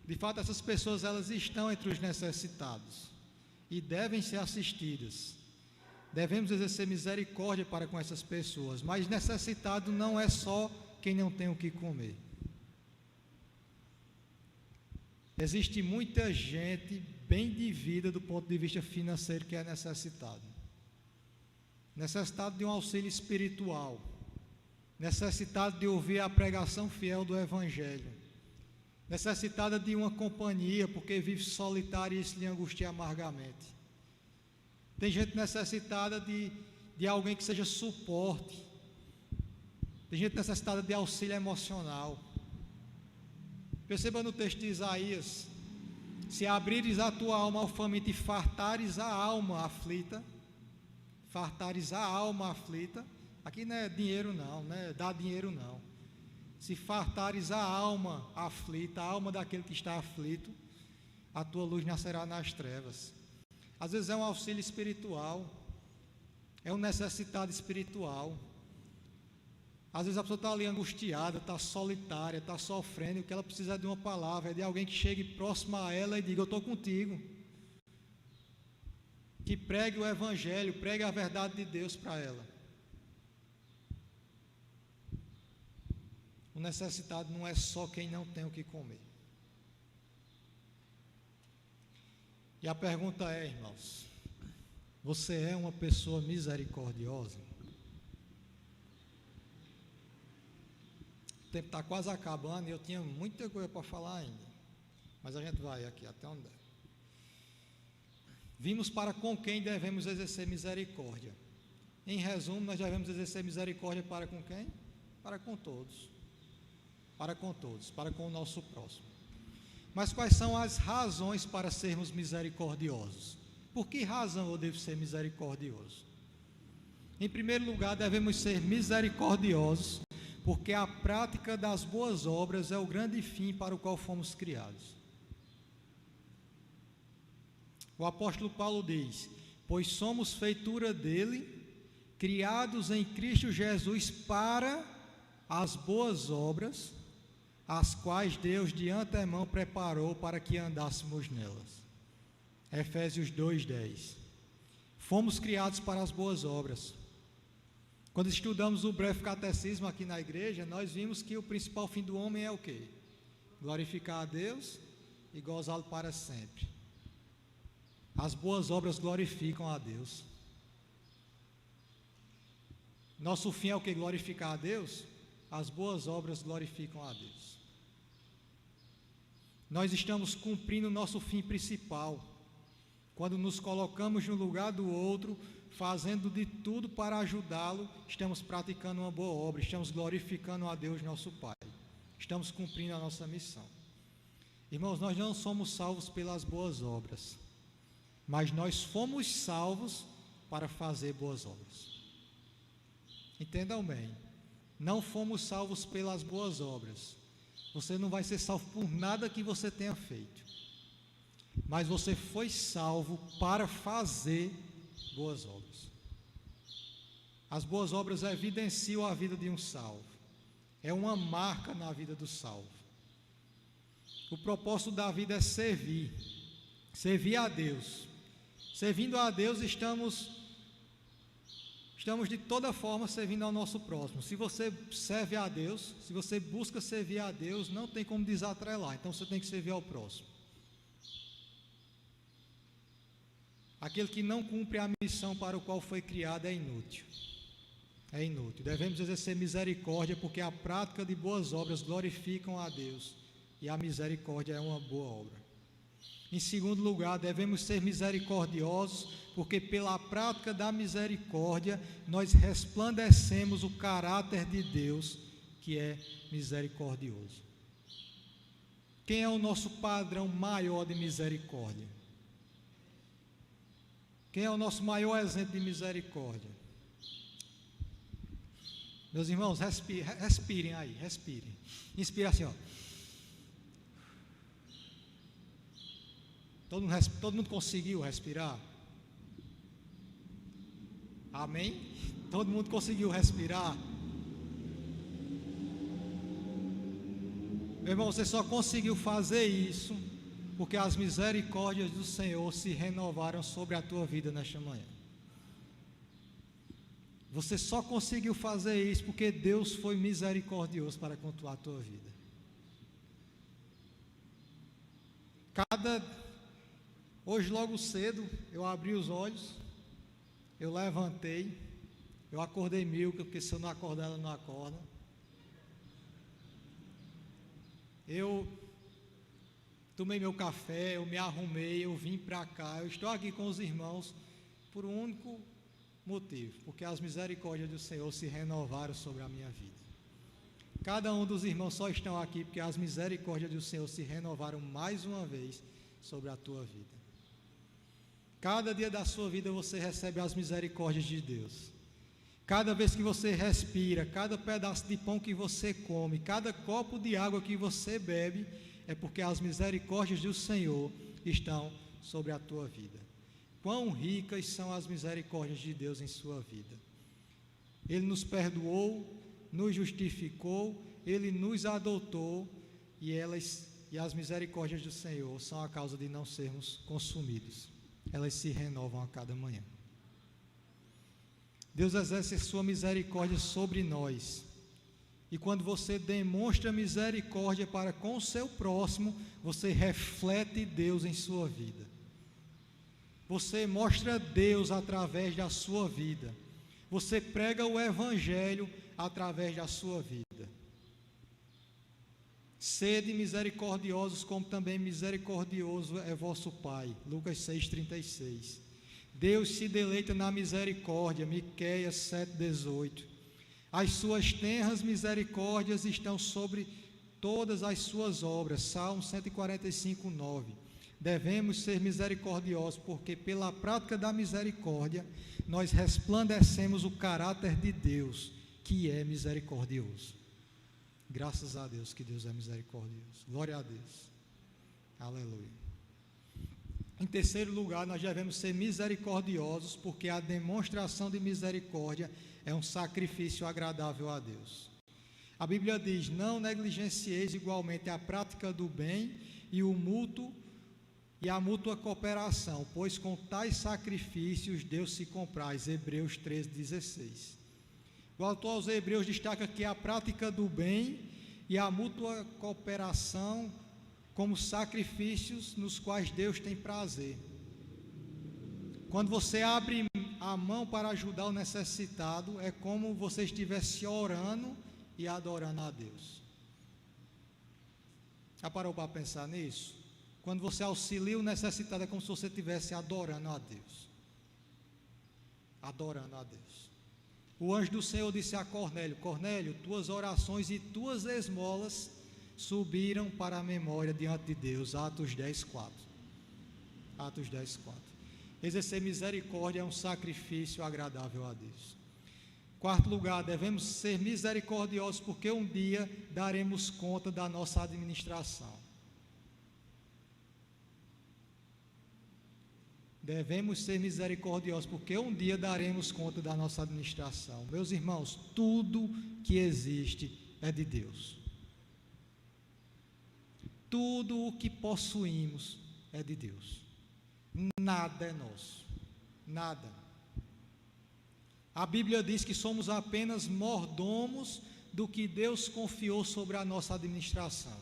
De fato, essas pessoas, elas estão entre os necessitados e devem ser assistidas. Devemos exercer misericórdia para com essas pessoas, mas necessitado não é só quem não tem o que comer. Existe muita gente bem de vida do ponto de vista financeiro que é necessitado. necessitado de um auxílio espiritual, necessitado de ouvir a pregação fiel do Evangelho, necessitada de uma companhia, porque vive solitária e isso lhe angustia amargamente. Tem gente necessitada de alguém que seja suporte, tem gente necessitada de auxílio emocional. Perceba no texto de Isaías: se abrires a tua alma ao faminto e fartares a alma aflita, aqui não é dinheiro não, não é dar dinheiro não. Se fartares a alma aflita, a alma daquele que está aflito, a tua luz nascerá nas trevas. Às vezes é um auxílio espiritual, é um necessitado espiritual. Às vezes a pessoa está ali angustiada, está solitária, está sofrendo, e o que ela precisa é de uma palavra, é de alguém que chegue próximo a ela e diga: eu estou contigo. Que pregue o Evangelho, pregue a verdade de Deus para ela. O necessitado não é só quem não tem o que comer. E a pergunta é, irmãos: você é uma pessoa misericordiosa? O tempo está quase acabando e eu tinha muita coisa para falar ainda, mas a gente vai aqui até onde der. Vimos para com quem devemos exercer misericórdia. Em resumo, nós devemos exercer misericórdia para com quem? Para com todos. Para com todos, para com o nosso próximo. Mas quais são as razões para sermos misericordiosos? Por que razão eu devo ser misericordioso? Em primeiro lugar, devemos ser misericordiosos porque a prática das boas obras é o grande fim para o qual fomos criados. O apóstolo Paulo diz: pois somos feitura dele, criados em Cristo Jesus para as boas obras, as quais Deus de antemão preparou para que andássemos nelas. Efésios 2:10. Fomos criados para as boas obras. Quando estudamos o breve catecismo aqui na igreja, nós vimos que o principal fim do homem é o quê? Glorificar a Deus e gozá-lo para sempre. As boas obras glorificam a Deus. Nosso fim é o que? Glorificar a Deus? As boas obras glorificam a Deus. Nós estamos cumprindo o nosso fim principal, quando nos colocamos no lugar do outro, fazendo de tudo para ajudá-lo. Estamos praticando uma boa obra, estamos glorificando a Deus nosso Pai, estamos cumprindo a nossa missão. Irmãos, nós não somos salvos pelas boas obras, mas nós fomos salvos para fazer boas obras. Entendam bem, não fomos salvos pelas boas obras. Você não vai ser salvo por nada que você tenha feito, mas você foi salvo para fazer boas obras. As boas obras evidenciam a vida de um salvo, é uma marca na vida do salvo. O propósito da vida é servir a Deus. Servindo a Deus, estamos de toda forma servindo ao nosso próximo. Se você serve a Deus, se você busca servir a Deus, não tem como desatrelar, então você tem que servir ao próximo. Aquele que não cumpre a missão para o qual foi criado é inútil. É inútil. Devemos exercer misericórdia, porque a prática de boas obras glorificam a Deus, e a misericórdia é uma boa obra. Em segundo lugar, devemos ser misericordiosos, porque pela prática da misericórdia nós resplandecemos o caráter de Deus, que é misericordioso. Quem é o nosso padrão maior de misericórdia? Quem é o nosso maior exemplo de misericórdia? Meus irmãos, respirem aí, respirem. Inspira assim, ó. Todo mundo conseguiu respirar? Amém? Todo mundo conseguiu respirar? Meu irmão, você só conseguiu fazer isso porque as misericórdias do Senhor se renovaram sobre a tua vida nesta manhã. Você só conseguiu fazer isso porque Deus foi misericordioso para com a tua vida. Hoje logo cedo eu abri os olhos, eu levantei, Eu acordei Milka, porque se eu não acordar, ela não acorda. Eu tomei meu café, eu me arrumei, eu vim para cá. Eu estou aqui com os irmãos por um único motivo, porque as misericórdias do Senhor se renovaram sobre a minha vida. Cada um dos irmãos só estão aqui porque as misericórdias do Senhor se renovaram mais uma vez sobre a tua vida. Cada dia da sua vida você recebe as misericórdias de Deus. Cada vez que você respira, cada pedaço de pão que você come, cada copo de água que você bebe, é porque as misericórdias do Senhor estão sobre a tua vida. Quão ricas são as misericórdias de Deus em sua vida. Ele nos perdoou, nos justificou, Ele nos adotou, e as misericórdias do Senhor são a causa de não sermos consumidos. Elas se renovam a cada manhã. Deus exerce sua misericórdia sobre nós. E quando você demonstra misericórdia para com o seu próximo, você reflete Deus em sua vida. Você mostra Deus através da sua vida. Você prega o Evangelho através da sua vida. Sede misericordiosos, como também misericordioso é vosso Pai. Lucas 6,36. Deus se deleita na misericórdia. Miqueias 7,18. As suas tenras misericórdias estão sobre todas as suas obras. Salmo 145,9. Devemos ser misericordiosos, porque pela prática da misericórdia nós resplandecemos o caráter de Deus, que é misericordioso. Graças a Deus que Deus é misericordioso. Glória a Deus. Aleluia. Em terceiro lugar, nós devemos ser misericordiosos, porque a demonstração de misericórdia é um sacrifício agradável a Deus. A Bíblia diz: não negligencieis igualmente a prática do bem e a mútua cooperação, pois com tais sacrifícios Deus se compraz. Hebreus 13,16. O autor aos Hebreus destaca que a prática do bem e a mútua cooperação como sacrifícios nos quais Deus tem prazer. Quando você abre a mão para ajudar o necessitado, é como você estivesse orando e adorando a Deus. Já parou para pensar nisso? Quando você auxilia o necessitado, é como se você estivesse adorando a Deus. Adorando a Deus. O anjo do Senhor disse a Cornélio: Cornélio, tuas orações e tuas esmolas subiram para a memória diante de Deus. Atos 10,4. Atos 10,4. Exercer misericórdia é um sacrifício agradável a Deus. Quarto lugar, devemos ser misericordiosos, porque um dia daremos conta da nossa administração. Devemos ser misericordiosos, porque um dia daremos conta da nossa administração. Meus irmãos, tudo que existe é de Deus. Tudo o que possuímos é de Deus. Nada é nosso. Nada. A Bíblia diz que somos apenas mordomos do que Deus confiou sobre a nossa administração.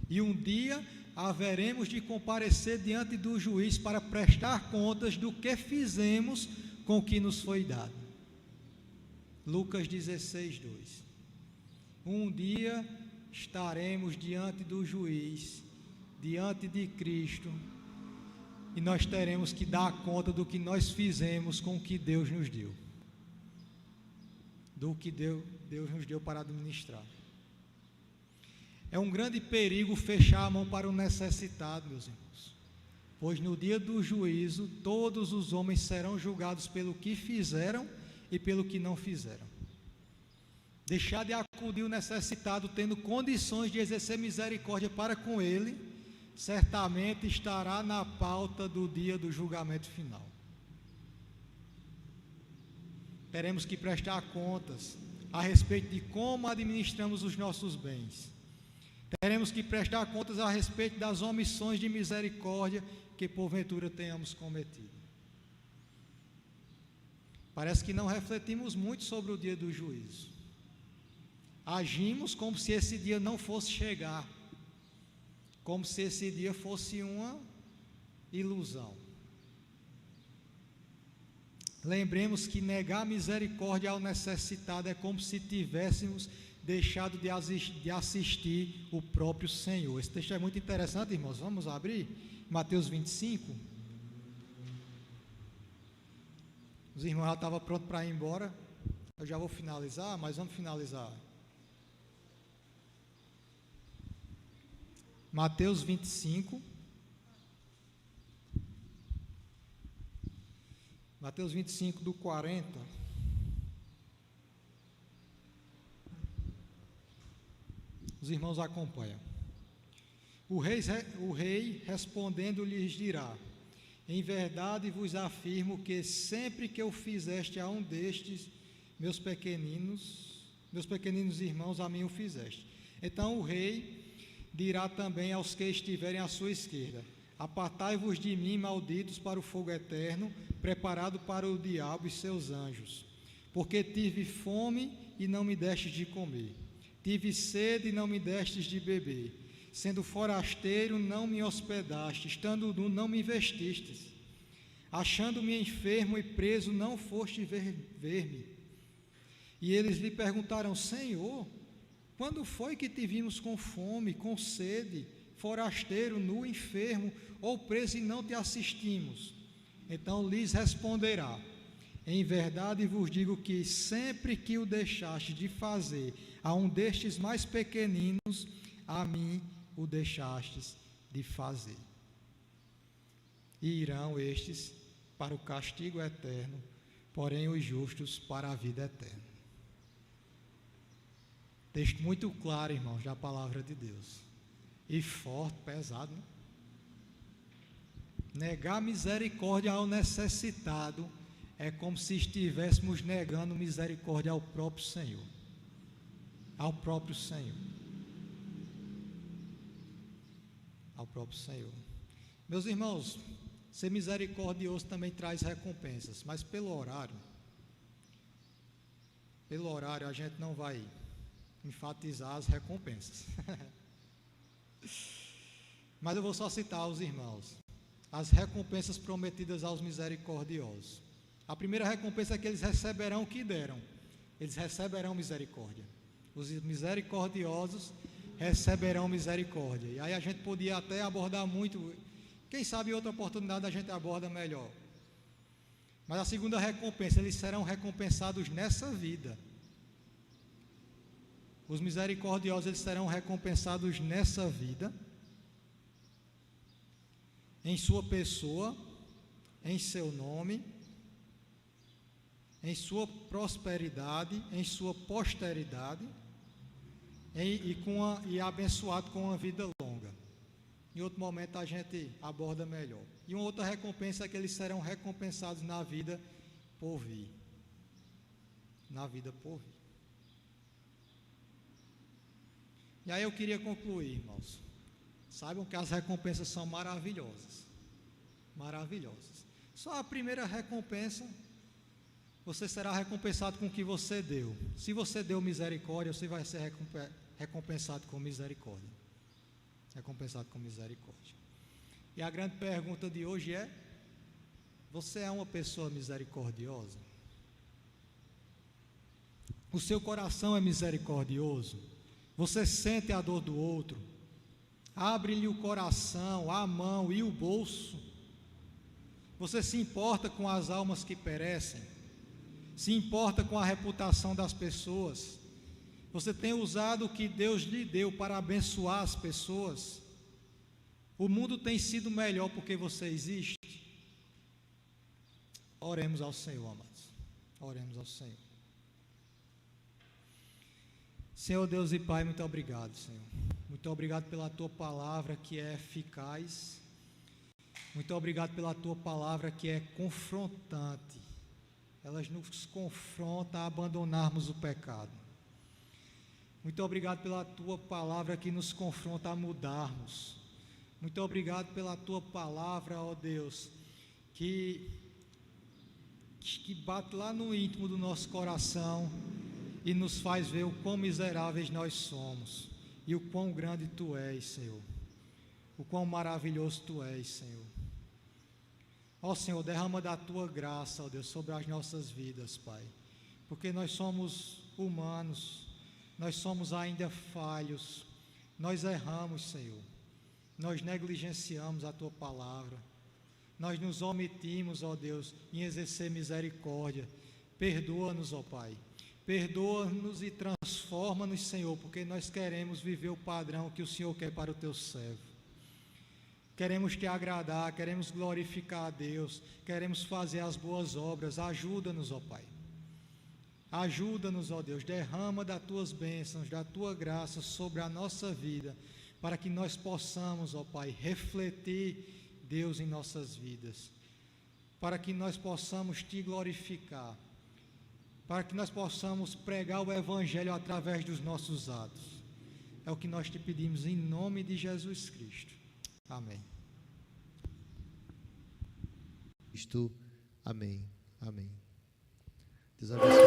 E um dia haveremos de comparecer diante do juiz para prestar contas do que fizemos com o que nos foi dado. Lucas 16:2. Um dia estaremos diante do juiz, diante de Cristo, e nós teremos que dar conta do que nós fizemos com o que Deus nos deu. Do que Deus nos deu para administrar. É um grande perigo fechar a mão para o necessitado, meus irmãos, pois no dia do juízo todos os homens serão julgados pelo que fizeram e pelo que não fizeram. Deixar de acudir o necessitado tendo condições de exercer misericórdia para com ele, certamente estará na pauta do dia do julgamento final. Teremos que prestar contas a respeito de como administramos os nossos bens. Teremos que prestar contas a respeito das omissões de misericórdia que porventura tenhamos cometido. Parece que não refletimos muito sobre o dia do juízo. Agimos como se esse dia não fosse chegar, como se esse dia fosse uma ilusão. lembremos que negar misericórdia ao necessitado é como se tivéssemos deixado de assistir o próprio Senhor. Esse texto é muito interessante, irmãos. Vamos abrir Mateus 25. Os irmãos já estavam prontos para ir embora. Eu já vou finalizar, mas vamos finalizar. Mateus 25. Mateus 25, do 40. Os irmãos acompanham. O rei respondendo lhes dirá: em verdade vos afirmo que sempre que eu fizeste a um destes meus pequeninos irmãos, a mim o fizeste. Então o rei dirá também aos que estiverem à sua esquerda: apartai-vos de mim, malditos, para o fogo eterno, preparado para o diabo e seus anjos. Porque tive fome e não me destes de comer, tive sede e não me destes de beber, sendo forasteiro não me hospedastes, estando nu não me vestistes, achando-me enfermo e preso não foste ver-me. E eles lhe perguntaram: Senhor, quando foi que te vimos com fome, com sede, forasteiro, nu, enfermo ou preso e não te assistimos? Então lhes responderá: em verdade vos digo que sempre que o deixaste de fazer a um destes mais pequeninos, a mim o deixastes de fazer. E irão estes para o castigo eterno, porém os justos para a vida eterna. Texto muito claro, irmãos, da palavra de Deus. E forte, pesado, né? Negar misericórdia ao necessitado é como se estivéssemos negando misericórdia ao próprio Senhor. Ao próprio Senhor. Ao próprio Senhor. Meus irmãos, ser misericordioso também traz recompensas, mas pelo horário a gente não vai enfatizar as recompensas. Mas eu vou só citar aos irmãos as recompensas prometidas aos misericordiosos. A primeira recompensa é que eles receberão o que deram. Eles receberão misericórdia. Os misericordiosos receberão misericórdia. E aí a gente podia até abordar muito. Quem sabe em outra oportunidade a gente aborda melhor. Mas a segunda recompensa: eles serão recompensados nessa vida. Os misericordiosos, eles serão recompensados nessa vida, em sua pessoa, em seu nome, em sua prosperidade, em sua posteridade, e abençoado com uma vida longa. Em outro momento a gente aborda melhor. E uma outra recompensa é que eles serão recompensados na vida por vir. Na vida por vir. E aí eu queria concluir, irmãos. Saibam que as recompensas são maravilhosas. Maravilhosas. Só a primeira recompensa, você será recompensado com o que você deu. Se você deu misericórdia, você vai ser recompensado com misericórdia. Recompensado com misericórdia. E a grande pergunta de hoje é: você é uma pessoa misericordiosa? O seu coração é misericordioso? Você sente a dor do outro? Abre-lhe o coração, a mão e o bolso. Você se importa com as almas que perecem? Se importa com a reputação das pessoas? Você tem usado o que Deus lhe deu para abençoar as pessoas? O mundo tem sido melhor porque você existe? Oremos ao Senhor, amados. Oremos ao Senhor. Senhor Deus e Pai, muito obrigado, Senhor. Muito obrigado pela Tua palavra que é eficaz. Muito obrigado pela Tua palavra que é confrontante. Ela nos confronta a abandonarmos o pecado. Muito obrigado pela Tua palavra que nos confronta a mudarmos. Muito obrigado pela Tua palavra, ó Deus, que bate lá no íntimo do nosso coração e nos faz ver o quão miseráveis nós somos e o quão grande Tu és, Senhor, o quão maravilhoso Tu és, Senhor. Ó Senhor, derrama da tua graça, ó Deus, sobre as nossas vidas, Pai. Porque nós somos humanos, nós somos ainda falhos, nós erramos, Senhor. Nós negligenciamos a tua palavra. Nós nos omitimos, ó Deus, em exercer misericórdia. Perdoa-nos, ó Pai. Perdoa-nos e transforma-nos, Senhor, porque nós queremos viver o padrão que o Senhor quer para o teu servo. Queremos te agradar, queremos glorificar a Deus, queremos fazer as boas obras. Ajuda-nos, ó Pai. Ajuda-nos, ó Deus. Derrama das tuas bênçãos, da tua graça sobre a nossa vida, para que nós possamos, ó Pai, refletir Deus em nossas vidas, para que nós possamos te glorificar, para que nós possamos pregar o Evangelho através dos nossos atos. É o que nós te pedimos em nome de Jesus Cristo. Amém. Cristo. Amém. Amém. Deus abençoe.